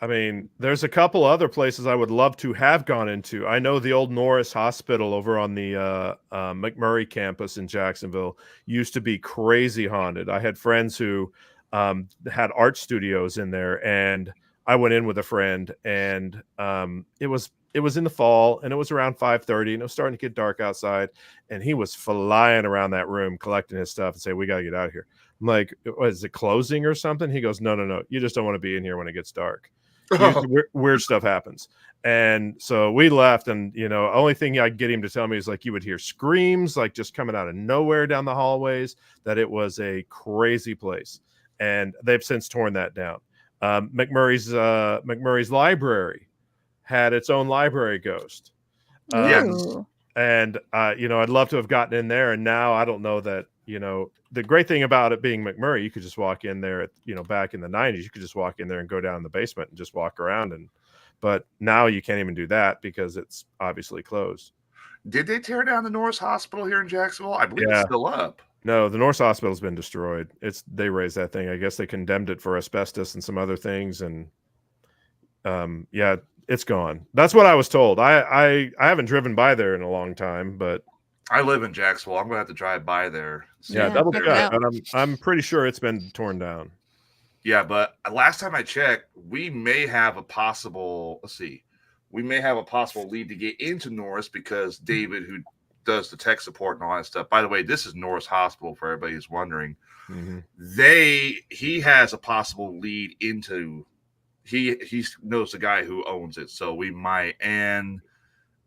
I mean, there's a couple other places I would love to have gone into. I know the old Norris Hospital over on the McMurray campus in Jacksonville used to be crazy haunted. I had friends who had art studios in there, and I went in with a friend, and it was in the fall, and it was around 5:30, and it was starting to get dark outside, and he was flying around that room collecting his stuff and saying, "We got to get out of here." I'm like, "Is it closing or something?" He goes, No. You just don't want to be in here when it gets dark. Weird stuff happens." And so we left, and only thing I could get him to tell me is like you would hear screams like just coming out of nowhere down the hallways, that it was a crazy place. And they've since torn that down. McMurray's library had its own library ghost. And I'd love to have gotten in there, and now I don't know that, the great thing about it being McMurray, you could just walk in there back in the 90s, you could just walk in there and go down in the basement and just walk around. But now you can't even do that because it's obviously closed. Did they tear down the Norris Hospital here in Jacksonville? I believe it's still up. No, the Norris Hospital's been destroyed. They raised that thing. I guess they condemned it for asbestos and some other things. And it's gone. That's what I was told. I haven't driven by there in a long time, but I live in Jacksonville. I'm gonna have to drive by there. Double check. But I'm pretty sure it's been torn down. Yeah, but last time I checked, we may have a possible. We may have a possible lead to get into Norris because David, who does the tech support and all that stuff. By the way, this is Norris Hospital for everybody who's wondering. Mm-hmm. He has a possible lead into. He knows the guy who owns it, so we might. And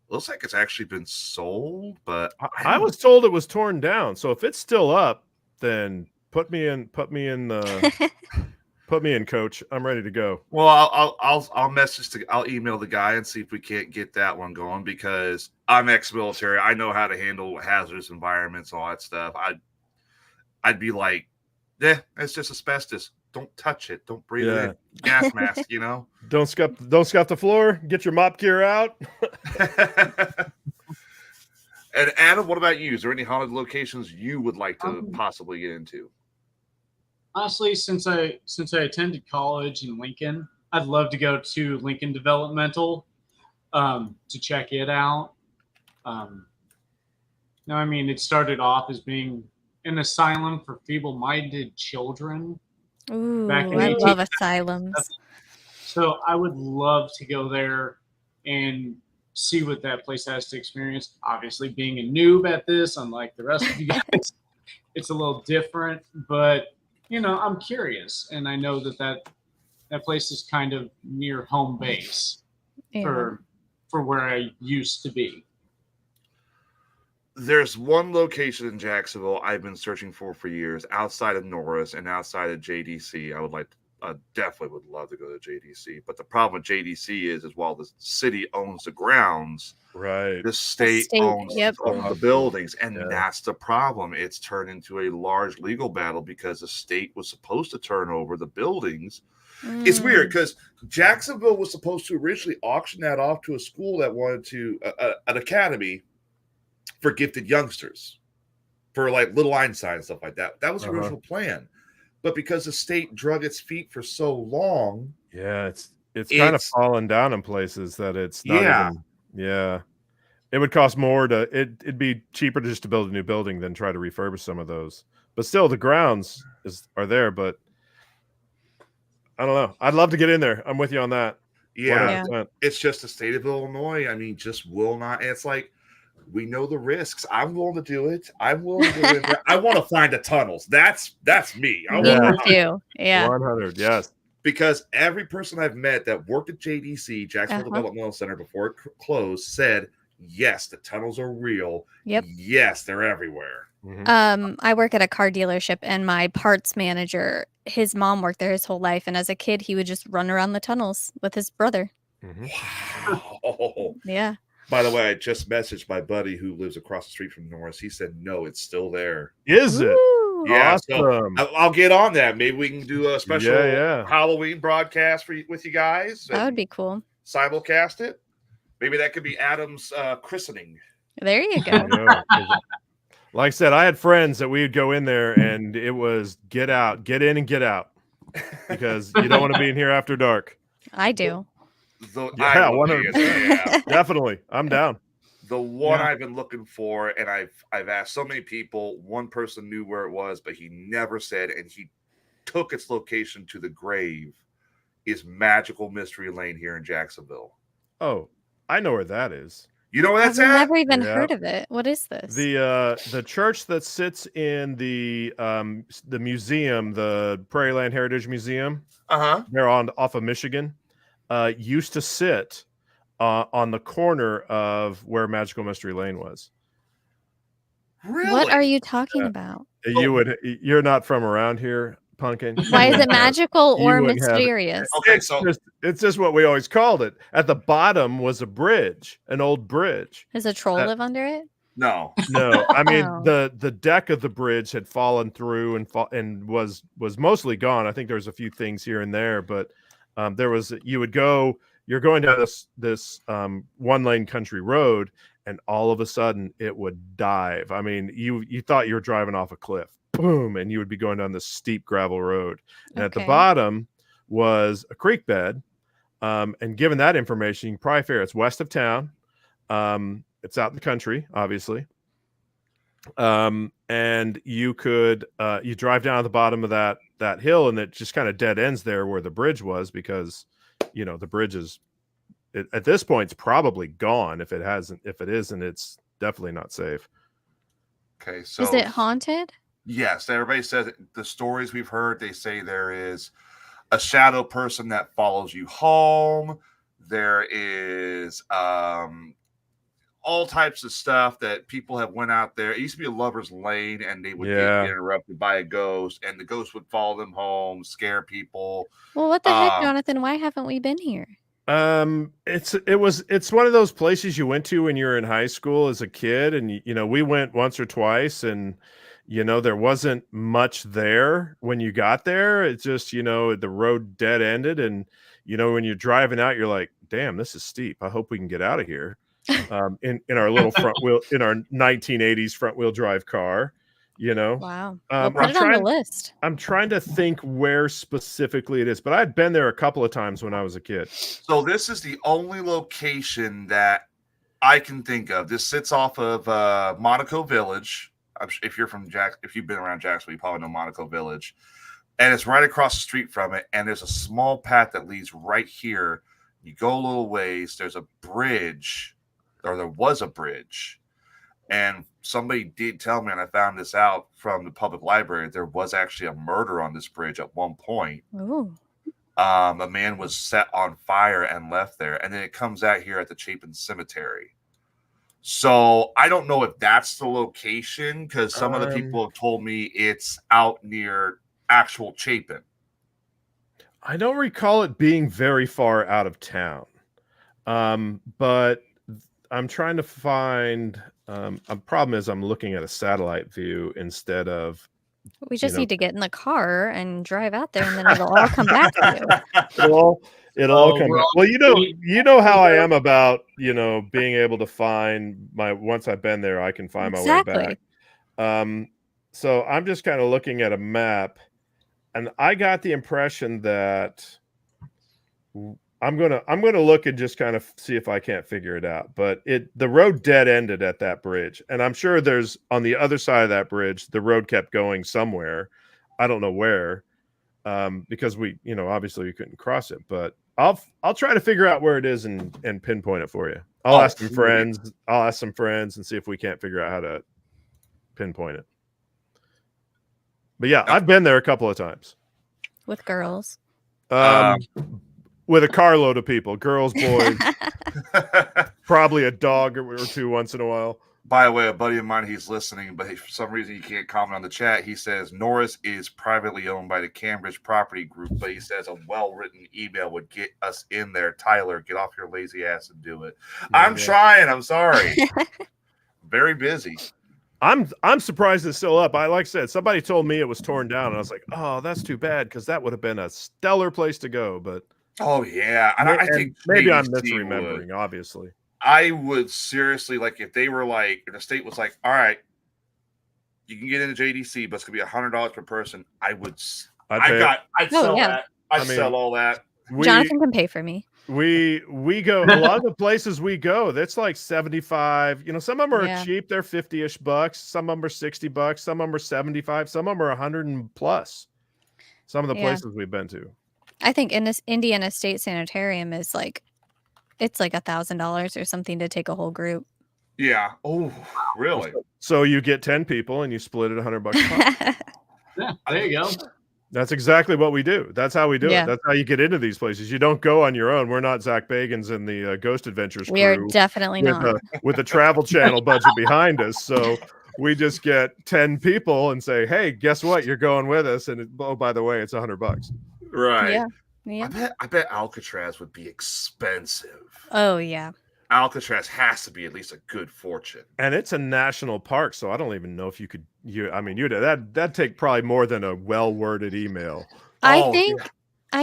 looks like it's actually been sold, but I was told it was torn down. So if it's still up, then put me in, coach. I'm ready to go. Well, I'll email the guy and see if we can't get that one going, because I'm ex-military. I know how to handle hazardous environments, all that stuff. I'd be like, it's just asbestos. Don't touch it. Don't breathe it. Gas mask, Don't scuff the floor. Get your mop gear out. And Adam, what about you? Is there any haunted locations you would like to possibly get into? Honestly, since I attended college in Lincoln, I'd love to go to Lincoln Developmental to check it out. It started off as being an asylum for feeble-minded children. Ooh, I love asylums. So I would love to go there and see what that place has to experience. Obviously, being a noob at this, unlike the rest of you guys, it's a little different. But I'm curious, and I know that place is kind of near home base for where I used to be. There's one location in Jacksonville I've been searching for years, outside of Norris and outside of JDC. I definitely would love to go to JDC. But the problem with JDC is while the city owns the grounds, right, the state owns the buildings. And that's the problem. It's turned into a large legal battle because the state was supposed to turn over the buildings. It's weird because Jacksonville was supposed to originally auction that off to a school that wanted to, an academy for gifted youngsters, for like Little Einstein and stuff like that. That was the original plan. But because the state drug its feet for so long, it's kind of fallen down in places that it's not even, it would cost more it'd be cheaper just to build a new building than try to refurbish some of those. But still, the grounds are there. But I don't know. I'd love to get in there. I'm with you on that. Yeah, 100%. it's just the state of Illinois. I mean, just will not. And it's like, we know the risks. I'm willing to do it. I'm willing to go in there. I want to find the tunnels. That's me. I Me want to too. Yeah. 100. Yes. Because every person I've met that worked at JDC, Jacksonville Developmental Center, before it closed, said, yes, the tunnels are real. Yep. Yes, they're everywhere. Mm-hmm. I work at a car dealership, and my parts manager, his mom worked there his whole life, and as a kid, he would just run around the tunnels with his brother. Wow. Yeah. By the way, I just messaged my buddy who lives across the street from Norris. He said, no, it's still there. Is it? Yeah, awesome. So I'll get on that. Maybe we can do a special Yeah. Halloween broadcast with you guys. That would be cool. Simulcast it. Maybe that could be Adam's christening. There you go. Like I said, I had friends that we would go in there, and it was get out, get in, and get out, because you don't want to be in here after dark. I do. Definitely. I'm down. The one I've been looking for, and I've asked so many people. One person knew where it was, but he never said, and he took its location to the grave. Is Magical Mystery Lane here in Jacksonville? Oh, I know where that is. You know where that's I've at? never even heard of it. What is this? The church that sits in the museum, the Prairie Land Heritage Museum. They're off of Michigan. Used to sit on the corner of where Magical Mystery Lane was. Really? What are you talking about? You're not from around here, Pumpkin. Why is it magical or mysterious? Okay, so it's just what we always called it. At the bottom was a bridge, an old bridge. Does a troll live under it? No. I mean, the deck of the bridge had fallen through and was mostly gone. I think there was a few things here and there, but you're going down this 1-lane country road, and all of a sudden it would dive. I mean, you thought you were driving off a cliff. Boom, and you would be going down this steep gravel road. And at the bottom was a creek bed. And given that information, you can probably figure it's west of town. It's out in the country, obviously. And you could you drive down at the bottom of that hill, and it just kind of dead ends there where the bridge was, because the bridge is at this point it's probably gone. If it isn't, it's definitely not safe. Okay, so is it haunted? Yes, everybody says the stories we've heard, they say there is a shadow person that follows you home. There is all types of stuff that people have went out there. It used to be a lover's lane, and they would get interrupted by a ghost, and the ghost would follow them home, scare people. Well, what the heck, Jonathan? Why haven't we been here? It's one of those places you went to when you were in high school as a kid, and we went once or twice, and there wasn't much there when you got there. It's just the road dead ended, and when you're driving out, you're like, damn, this is steep. I hope we can get out of here. In our little front wheel, in our 1980s front wheel drive car. Wow. Put it on the list. I'm trying to think where specifically it is, but I'd been there a couple of times when I was a kid. So this is the only location that I can think of. This sits off of Monaco Village. If you've been around Jacksonville, you probably know Monaco Village, and it's right across the street from it. And there's a small path that leads right here. You go a little ways. There's a bridge, or there was a bridge. And somebody did tell me, and I found this out from the public library, there was actually a murder on this bridge at one point. Ooh. A man was set on fire and left there. And then it comes out here at the Chapin Cemetery. So I don't know if that's the location, because some of the people have told me it's out near actual Chapin. I don't recall it being very far out of town. But I'm trying to find... a problem is I'm looking at a satellite view instead of... We just need to get in the car and drive out there, and then it'll all come back to you. It'll all come back. Well, you know how I am about, being able to find once I've been there, I can find my way back. So I'm just kind of looking at a map, and I got the impression that I'm gonna look and just kind of see if I can't figure it out. But the road dead ended at that bridge, and I'm sure there's on the other side of that bridge, the road kept going somewhere. I don't know where. because we, obviously we couldn't cross it, but I'll try to figure out where it is and pinpoint it for you. I'll ask some friends. I'll ask some friends and see if we can't figure out how to pinpoint it. But yeah, I've been there a couple of times with girls. With a carload of people, girls, boys, probably a dog or two once in a while. By the way, a buddy of mine, he's listening, but for some reason he can't comment on the chat. He says Norris is privately owned by the Cambridge Property Group, but he says a well-written email would get us in there. Tyler, get off your lazy ass and do it. I'm trying. I'm sorry. Very busy. I'm surprised it's still up. Like I said, somebody told me it was torn down, and I was like, oh, that's too bad, because that would have been a stellar place to go. But oh yeah, and I think maybe I'm misremembering. Obviously, I would seriously, like, if they were like, if the state was like, all right, you can get into JDC, but it's gonna be $100 per person. I'd sell that. I'd sell all that. Jonathan can pay for me. We go a lot of the places we go. That's like 75. Some of them are cheap. They're 50-ish bucks. Some of them are $60. Some of them are 75. Some of them are 100 and plus. Some of the places we've been to. I think in this Indiana State Sanitarium is like, it's like $1,000 or something to take a whole group. Yeah. Oh, really? So you get 10 people and you split it $100. Yeah, there you go. That's exactly what we do. That's how we do it. That's how you get into these places. You don't go on your own. We're not Zach Bagans and the Ghost Adventures crew. We are definitely not. With the Travel Channel budget behind us. So we just get 10 people and say, hey, guess what? You're going with us. And oh, by the way, it's $100. Right. Yeah. I bet Alcatraz would be expensive. Oh, yeah. Alcatraz has to be at least a good fortune. And it's a national park, so I don't even know if you could. That'd take probably more than a well-worded email. I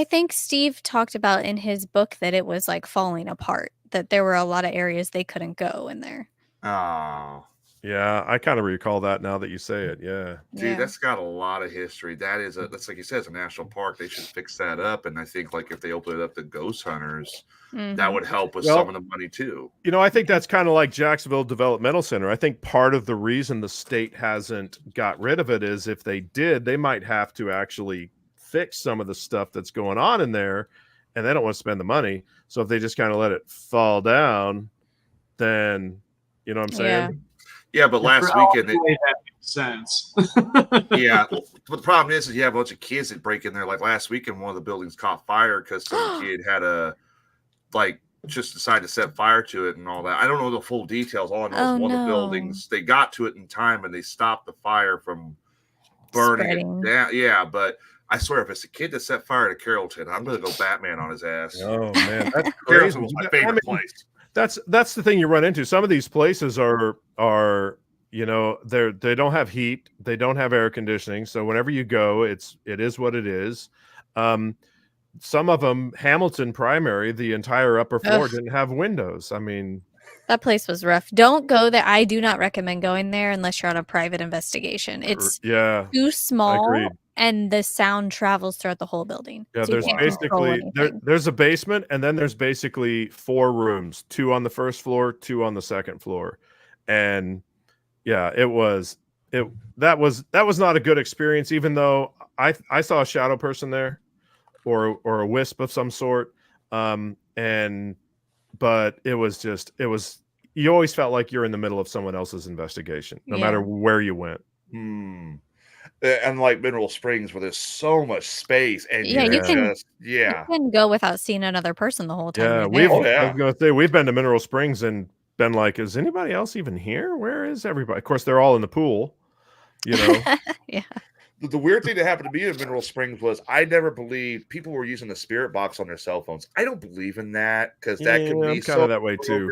think Steve talked about in his book that it was like falling apart. That there were a lot of areas they couldn't go in there. Oh. Yeah, I kind of recall that now that you say it. Yeah. Dude, that's got a lot of history. That's like you said, it's a national park. They should fix that up. And I think like if they open it up to ghost hunters, that would help with some of the money too. I think that's kind of like Jacksonville Developmental Center. I think part of the reason the state hasn't got rid of it is if they did, they might have to actually fix some of the stuff that's going on in there, and they don't want to spend the money. So if they just kind of let it fall down, then you know what I'm saying? Yeah, but last weekend that makes sense. Yeah, but the problem is you have a bunch of kids that break in there. Like last weekend, one of the buildings caught fire because some kid had just decided to set fire to it and all that. I don't know the full details. All I know is one of the buildings, they got to it in time and they stopped the fire from burning it down. Yeah, but I swear, if it's a kid that set fire to Carrollton, I'm going to go Batman on his ass. Oh man, that's Carrollton was my favorite place. That's the thing you run into. Some of these places are they don't have heat, they don't have air conditioning, so whenever you go, it is what it is. Some of them, Hamilton Primary, the entire upper floor didn't have windows. I mean, that place was rough. Don't go there. I do not recommend going there unless you're on a private investigation. It's too small, and the sound travels throughout the whole building. Yeah, so there's a basement, and then there's basically 4 rooms, 2 on the first floor, 2 on the second floor, and yeah, that was not a good experience. Even though I saw a shadow person there, or a wisp of some sort, but it was you always felt like you're in the middle of someone else's investigation, no matter where you went. And like Mineral Springs, where there's so much space, and you can go without seeing another person the whole time. I was gonna say we've been to Mineral Springs and been like, is anybody else even here? Where is everybody? Of course, they're all in the pool. Yeah. The weird thing that happened to me in Mineral Springs was I never believed people were using the spirit box on their cell phones. I don't believe in that because that can be kind of that way too.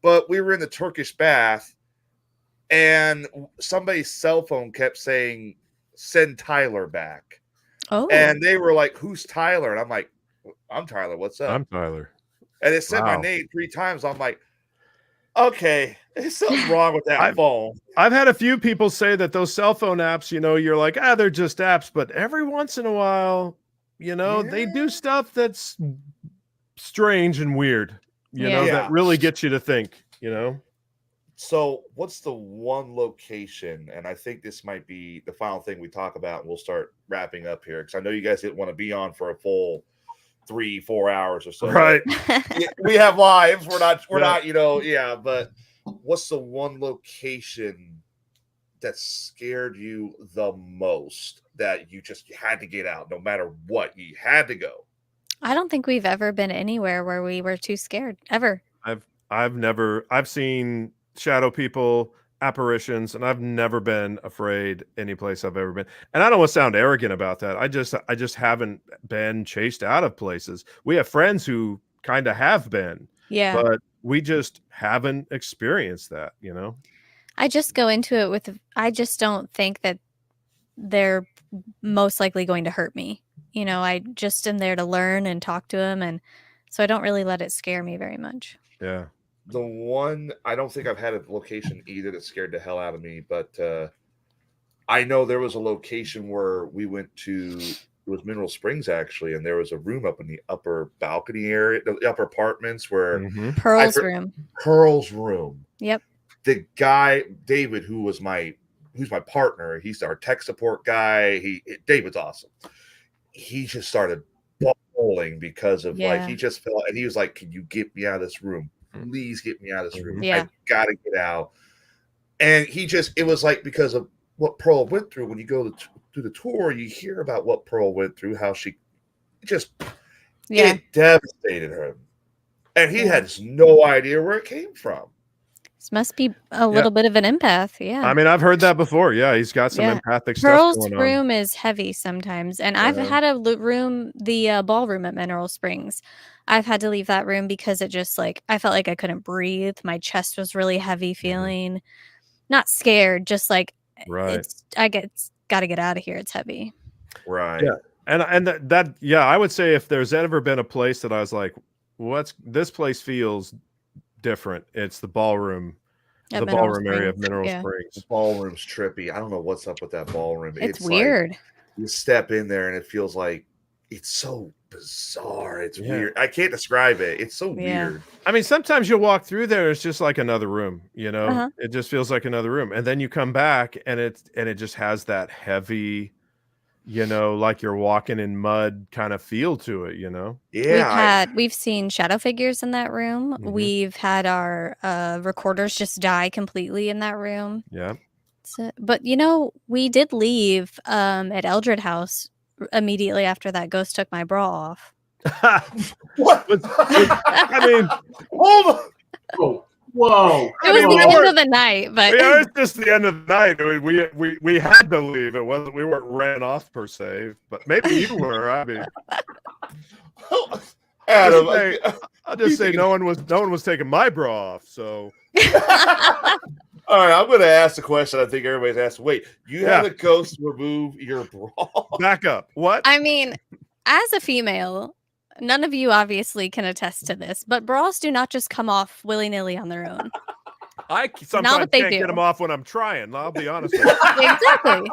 But we were in the Turkish bath, and somebody's cell phone kept saying, "Send Tyler back." Oh, and they were like, "Who's Tyler?" And I'm like, "I'm Tyler. What's up?" I'm Tyler. And it said my name 3 times. I'm like, okay, there's something wrong with that phone. I've had a few people say that those cell phone apps, you're like, they're just apps. But every once in a while, they do stuff that's strange and weird, that really gets you to think, So, what's the one location? And I think this might be the final thing we talk about, and we'll start wrapping up here because I know you guys didn't want to be on for a full 3-4 hours or so. Right. We have lives. We're not, yeah. But what's the one location that scared you the most that you had to get out no matter what? You had to go. I don't think we've ever been anywhere where we were too scared ever. I've seen shadow people, apparitions, and I've never been afraid any place I've ever been. And I don't want to sound arrogant about that. I just haven't been chased out of places. We have friends who kind of have been. Yeah. But we just haven't experienced that, I just go into it with, I just don't think that they're most likely going to hurt me. I just am there to learn and talk to them. And so I don't really let it scare me very much. Yeah. The one, I don't think I've had a location either that scared the hell out of me, but I know there was a location where we went to, it was Mineral Springs actually, and there was a room up in the upper balcony area, the upper apartments where Pearl's room. Pearl's room. Yep. The guy, David, who's my partner, he's our tech support guy. David's awesome. He just started bawling because of he just felt, and he was like, "Can you get me out of this room? Please get me out of this room. I gotta get out." And it was like because of what Pearl went through. When you go through the tour, you hear about what Pearl went through, how she it devastated her, and he has no idea where it came from. This must be a little bit of an empath. Yeah. I mean, I've heard that before. Yeah, he's got some empathic stuff Pearl's going on. room is heavy sometimes. And I've had a room, the ballroom at Mineral Springs. I've had to leave that room because it just I felt like I couldn't breathe. My chest was really heavy feeling. Not scared, just I got to get out of here. It's heavy. Right. Yeah. And that I would say if there's ever been a place that I was like, this place feels different. It's the ballroom. The ballroom area of Mineral Springs. The ballroom's trippy. I don't know what's up with that ballroom. It's weird. You step in there and it feels like it's so bizarre. It's weird. I can't describe it. It's so weird. I mean, sometimes you'll walk through there. It's just like another room. It just feels like another room. And then you come back and it just has that heavy, like you're walking in mud kind of feel to it. Yeah. We've seen shadow figures in that room. We've had our recorders just die completely in that room. Yeah. But we did leave at Eldred House immediately after that ghost took my bra off. What? I mean, hold on. Oh, whoa! It was the end of the night, but it was just the end of the night. We had to leave. It wasn't. We weren't ran off per se, but maybe you were. I mean, Adam, I'll just say no one was taking my bra off. So. All right, I'm going to ask the question I think everybody's asked. Wait, you had a ghost remove your bra? Back up. What? I mean, as a female, none of you obviously can attest to this, but bras do not just come off willy-nilly on their own. I sometimes can't get them off when I'm trying. I'll be honest with you. Exactly.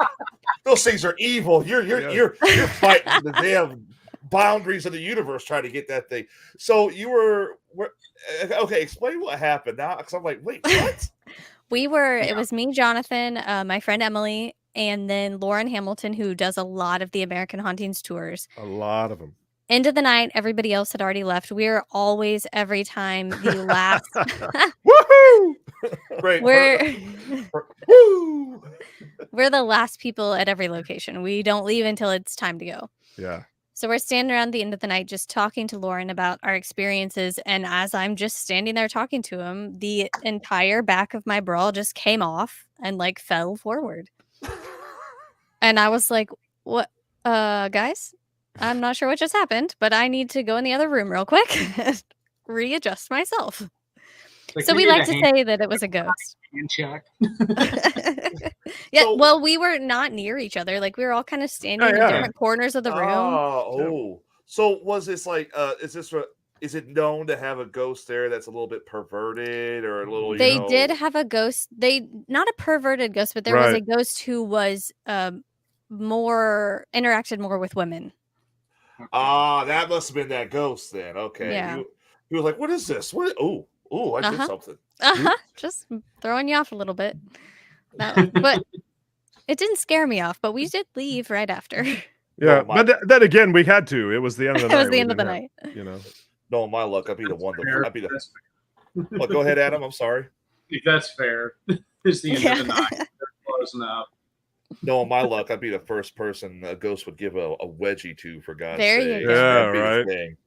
Those things are evil. You're fighting the damn boundaries of the universe trying to get that thing. So you were okay. Explain what happened now, because I'm like, wait, what? It was me, Jonathan, my friend Emily, and then Lauren Hamilton, who does a lot of the American Hauntings tours. A lot of them. End of the night, everybody else had already left. We're always, every time, the last. Woohoo! Great. We're the last people at every location. We don't leave until it's time to go. Yeah. So we're standing around the end of the night just talking to Lauren about our experiences. And as I'm just standing there talking to him, the entire back of my bra just came off and fell forward. And I was like, what, guys? I'm not sure what just happened, but I need to go in the other room real quick and readjust myself. So we like to say that it was a ghost. Check. Yeah, so, well, we were not near each other. We were all kind of standing in different corners of the room. So was this is it known to have a ghost there that's a little bit perverted or a little? They did have a ghost. Not a perverted ghost, but there was a ghost who was interacted more with women. Ah, that must have been that ghost then. Okay. Yeah. He was like, "What is this? What? Oh, Ooh, I did something. Just throwing you off a little bit. But it didn't scare me off, but we did leave right after. Yeah, but then again, we had to. It was the end of the night. It was the end of the night. You know. No, my luck. I'd be the one. I'd be the. Well, go ahead, Adam. I'm sorry. That's fair. It's the end of the night. They're close enough. No, my luck. I'd be the first person a ghost would give a wedgie to, for God's there sake. You go. Yeah, right.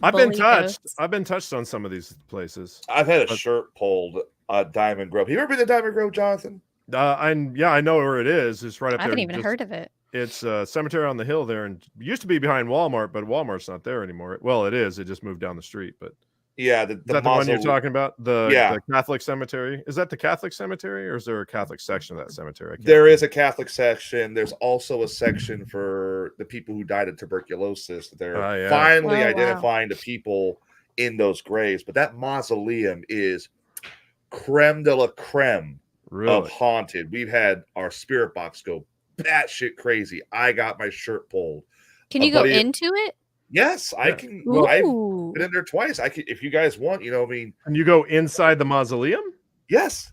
I've been touched. Ghosts. I've been touched on some of these places. I've had a shirt pulled at Diamond Grove. You ever been to Diamond Grove, Jonathan? I know where it is. It's right up there. I haven't even heard of it. It's a cemetery on the hill there, and used to be behind Walmart, but Walmart's not there anymore. Well, it is. It just moved down the street. But yeah, is that the one you're talking about? The Catholic cemetery. Is that the Catholic cemetery, or is there a Catholic section of that cemetery? There is a Catholic section. There's also a section for the people who died of tuberculosis. They're finally identifying the people in those graves. But that mausoleum is creme de la creme of haunted. We've had our spirit box go batshit crazy. I got my shirt pulled. Can you go into it? Yes, I can. Well, I've been in there twice. I can, if you guys want. I mean, can you go inside the mausoleum? Yes.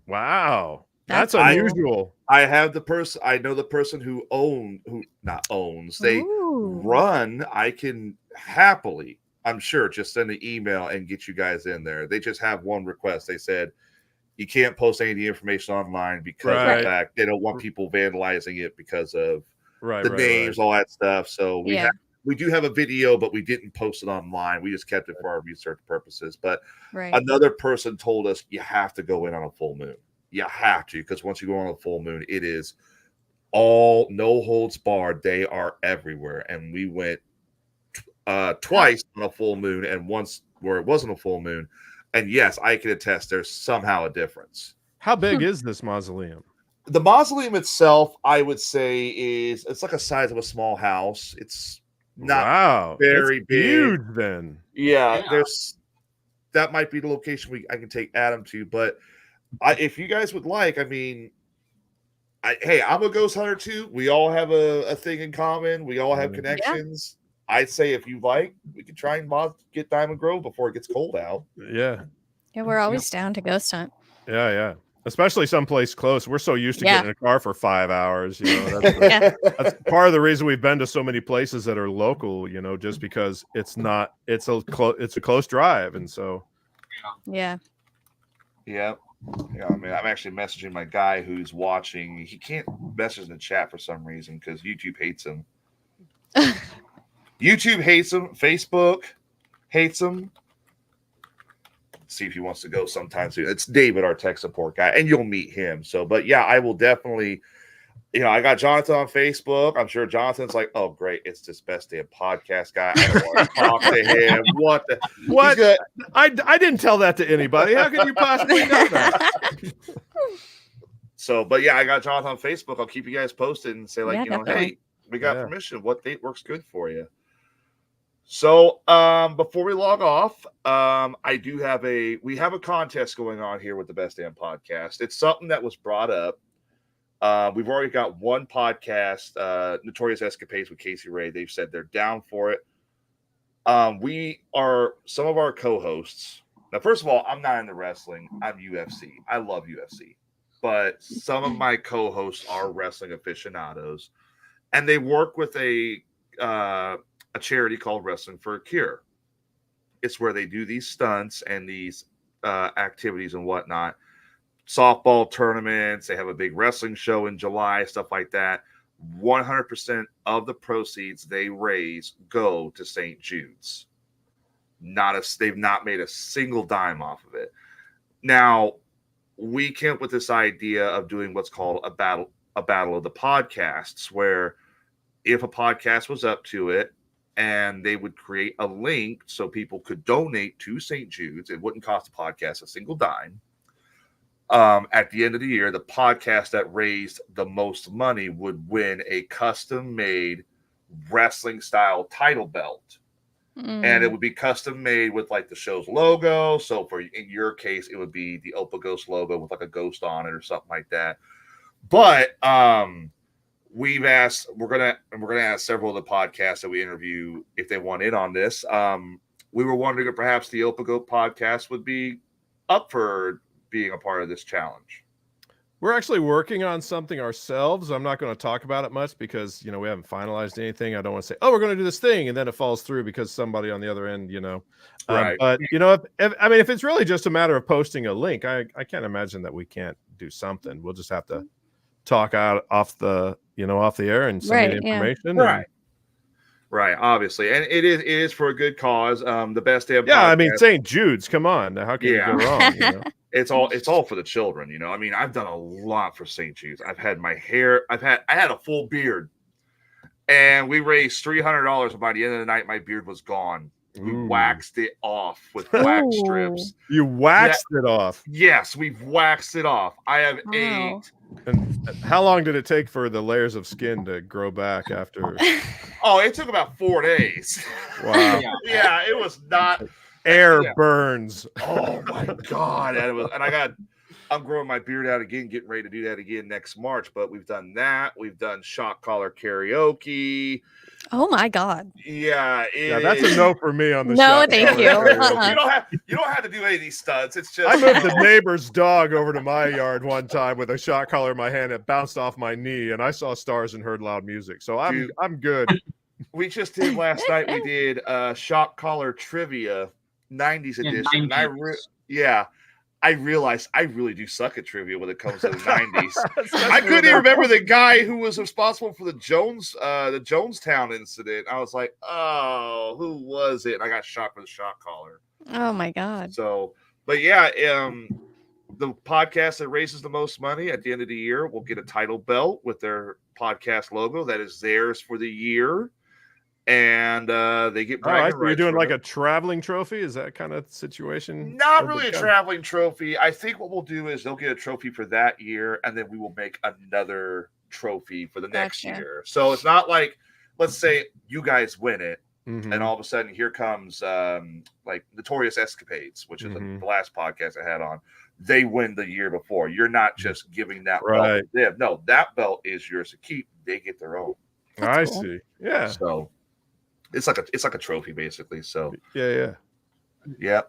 Wow, that's unusual. I have the person. I know the person who not owns. They run. I can happily, I'm sure, just send an email and get you guys in there. They just have one request. They said you can't post any of the information online because of the fact they don't want people vandalizing it because of the names, all that stuff. So we do have a video, but we didn't post it online. We just kept it for our research purposes. But another person told us you have to go in on a full moon. You have to, because once you go on a full moon, it is all no holds barred. They are everywhere. And we went twice on a full moon and once where it wasn't a full moon. And yes, I can attest there's somehow a difference. How big is this mausoleum? The mausoleum itself, I would say, it's like a size of a small house. It's not very big. Huge, then. Yeah, that might be the location I can take Adam to. But if you guys would like, I mean, hey, I'm a ghost hunter too. We all have a thing in common. We all have connections. I'd say if you like, we could try and get Diamond Grove before it gets cold out. Yeah. Yeah, we're always down to ghost hunt. Yeah. Especially someplace close. We're so used to getting in a car for 5 hours. That's part of the reason we've been to so many places that are local, just because it's a close drive. And so. Yeah. Yeah. Yeah, I mean, I'm actually messaging my guy who's watching. He can't message in the chat for some reason because YouTube hates him. YouTube hates him. Facebook hates him. See if he wants to go sometime soon. It's David, our tech support guy, and you'll meet him. So, but yeah, I will definitely. I got Jonathan on Facebook. I'm sure Jonathan's like, "Oh, great, it's this best damn podcast guy." I don't want to talk to him. What? I didn't tell that to anybody. How can you possibly know that? So, but yeah, I got Jonathan on Facebook. I'll keep you guys posted and say, hey, we got permission. What date works good for you? So, before we log off, we have a contest going on here with the Best Damn Podcast. It's something that was brought up. We've already got one podcast, Notorious Escapades with Casey Ray. They've said they're down for it. Some of our co-hosts. Now, first of all, I'm not into wrestling. I'm UFC. I love UFC. But some of my co-hosts are wrestling aficionados. And they work with a charity called Wrestling for a Cure. It's where they do these stunts and these activities and whatnot. Softball tournaments. They have a big wrestling show in July, stuff like that. 100% of the proceeds they raise go to St. Jude's. They've not made a single dime off of it. Now, we came up with this idea of doing what's called a battle of the podcasts, where if a podcast was up to it, and they would create a link so people could donate to St. Jude's. It wouldn't cost the podcast a single dime. At the end of the year, the podcast that raised the most money would win a custom-made wrestling-style title belt. And it would be custom-made with, like, the show's logo. So, in your case, it would be the Ope A Ghost logo with, like, a ghost on it or something like that. But we're gonna ask several of the podcasts that we interview if they want in on this. we were wondering if perhaps the Ope A Ghost podcast would be up for being a part of this challenge. We're actually working on something ourselves. I'm not going to talk about it much because, we haven't finalized anything. I don't want to say, oh, we're going to do this thing, and then it falls through because somebody on the other end, Right. But, if it's really just a matter of posting a link, I can't imagine that we can't do something. We'll just have to talk out off the air and send me the information. Right. Right, obviously, and it is for a good cause. The best damn. Yeah, podcast. St. Jude's. Come on, how can you go wrong? It's all for the children. I've done a lot for St. Jude's. I've had my hair. I had a full beard, and we raised $300. And by the end of the night, my beard was gone. We waxed it off with wax strips. You waxed it off? Yes, we've waxed it off. I have 8. And how long did it take for the layers of skin to grow back after? Oh, it took about 4 days. Wow. Yeah, it was not. Air burns. Oh my God. I'm growing my beard out again, getting ready to do that again next March. But we've done that. We've done shot collar karaoke. Oh my God. Yeah, that's a no for me on the no, shot. thank you. You don't have to do any of these stunts. It's just I moved the neighbor's dog over to my yard one time with a shot collar in my hand. It bounced off my knee, and I saw stars and heard loud music. So I'm good. We just did last night. We did shot collar trivia 90s edition. 90s. I realized I really do suck at trivia when it comes to the 90s. I couldn't even remember the guy who was responsible for the Jonestown incident. I was like, oh, who was it? And I got shot for the shot collar. Oh my God. So, but yeah, the podcast that raises the most money at the end of the year will get a title belt with their podcast logo that is theirs for the year. And they get bragging rights. You're doing like a traveling trophy? Is that kind of situation? Not really a traveling trophy. I think what we'll do is they'll get a trophy for that year, and then we will make another trophy for the next year. So it's not like, let's say you guys win it, and all of a sudden here comes like Notorious Escapades, which is the last podcast I had on. They win the year before. You're not just giving that belt to them. No, that belt is yours to keep. They get their own. I see. Yeah. So it's like a trophy basically. So yeah.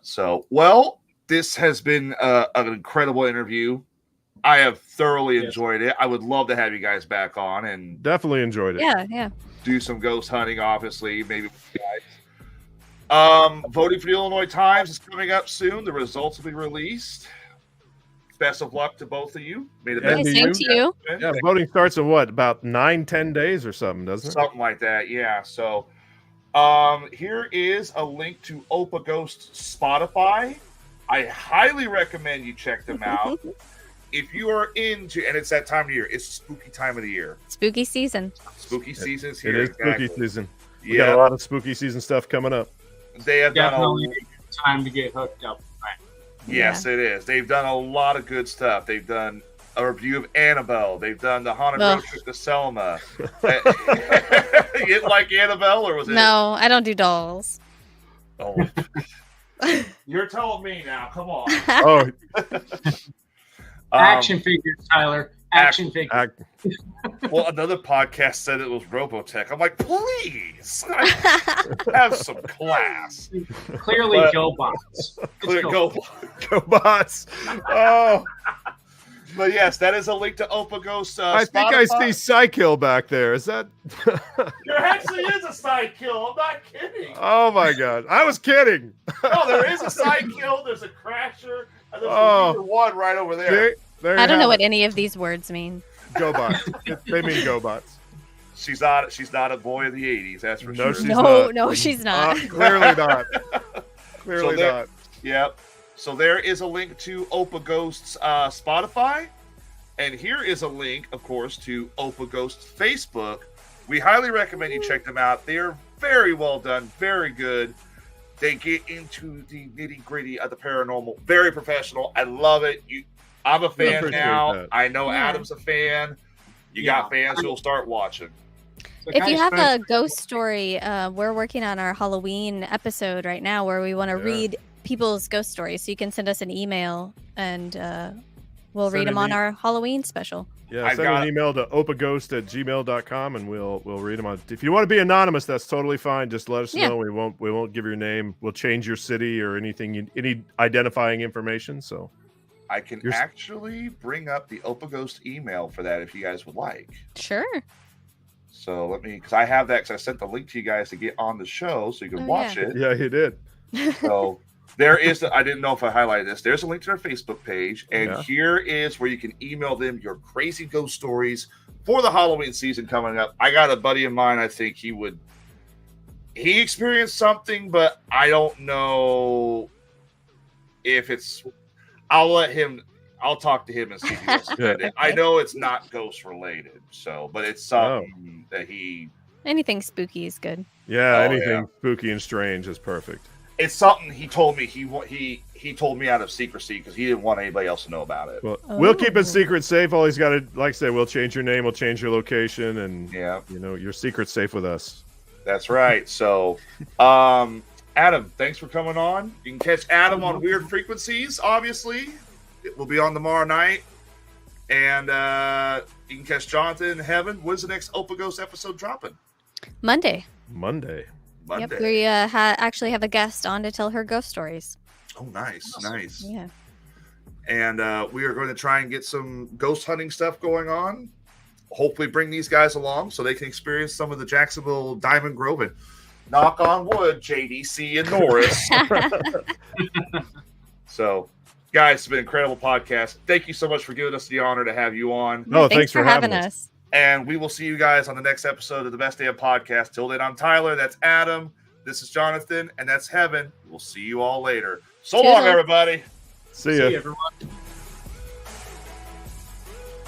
So well, this has been an incredible interview. I have thoroughly enjoyed it. I would love to have you guys back on and definitely enjoyed it. Yeah. Do some ghost hunting, obviously, maybe with you guys. Voting for the Illinois Times is coming up soon. The results will be released. Best of luck to both of you. Same to you. Yeah, voting starts in what, about 9-10 days or something, doesn't it? Something like that, yeah. So here is a link to Ope A Ghost Spotify. I highly recommend you check them out. If you are into, and it's that time of year, it's a spooky time of the year. Spooky season. Spooky season's here. It is spooky season. We got a lot of spooky season stuff coming up. They have definitely time to get hooked up. Yes, it is. They've done a lot of good stuff. They've done a review of Annabelle. They've done the Haunted Road Trip to Selma. You didn't like Annabelle, or was it? No, I don't do dolls. Oh, you're telling me now. Come on. Oh, action figures, Tyler. Action figures. Well, another podcast said it was Robotech. I'm like, please, have some class. Clearly, GoBots. GoBots. Oh. But yes, that is a link to Ope A Ghost. I think I see Psykill back there. Is that? There actually is a Psykill. I'm not kidding. Oh my God, I was kidding. No, there is a Psykill. There's a Crasher. And there's one right over there. I don't know what any of these words mean. GoBots. They mean GoBots. She's not a boy of the 80s, that's for sure. She's not. Clearly not. Clearly not. Yep. So there is a link to Ope A Ghost's Spotify. And here is a link, of course, to Ope A Ghost's Facebook. We highly recommend you check them out. They are very well done, very good. They get into the nitty-gritty of the paranormal. Very professional. I love it. I'm a fan now. That. I know Adam's a fan. You got fans who'll start watching. If you have a ghost story, we're working on our Halloween episode right now where we want to read people's ghost stories. So you can send us an email and we'll read them on our Halloween special. Yeah, send an email to opeaghost@gmail.com and we'll read them on. If you want to be anonymous, that's totally fine. Just let us know. We won't give your name. We'll change your city or anything, any identifying information. So I can actually bring up the Ope A Ghost email for that if you guys would like. Sure. So let me, because I have that, because I sent the link to you guys to get on the show so you can watch it. Yeah, you did. So there is, I didn't know if I highlighted this. There's a link to their Facebook page, and here is where you can email them your crazy ghost stories for the Halloween season coming up. I got a buddy of mine, I think he experienced something, but I don't know if it's, I'll talk to him and see if he wants to get it. I know it's not ghost related, so, but it's something that anything spooky is good. Yeah, anything spooky and strange is perfect. It's something he told me he told me out of secrecy because he didn't want anybody else to know about it. Well, we'll keep it secret safe. All he's got to, like I said, we'll change your name, we'll change your location, and your secret's safe with us. That's right. So, Adam, thanks for coming on. You can catch Adam on Weird Frequencies, obviously. It will be on tomorrow night. And you can catch Jonathan in Heaven. When's the next Ope A Ghost episode dropping? Monday. Yep, we actually have a guest on to tell her ghost stories. Oh, nice. Yeah. And we are going to try and get some ghost hunting stuff going on. Hopefully bring these guys along so they can experience some of the Jacksonville Diamond Grove. And knock on wood, JDC and Norris. So, guys, it's been an incredible podcast. Thank you so much for giving us the honor to have you on. No, thanks for having us. And we will see you guys on the next episode of the Best Damn Podcast. Till then, I'm Tyler. That's Adam. This is Jonathan. And that's Heaven. We'll see you all later. So long, everybody. See ya. See you, everyone.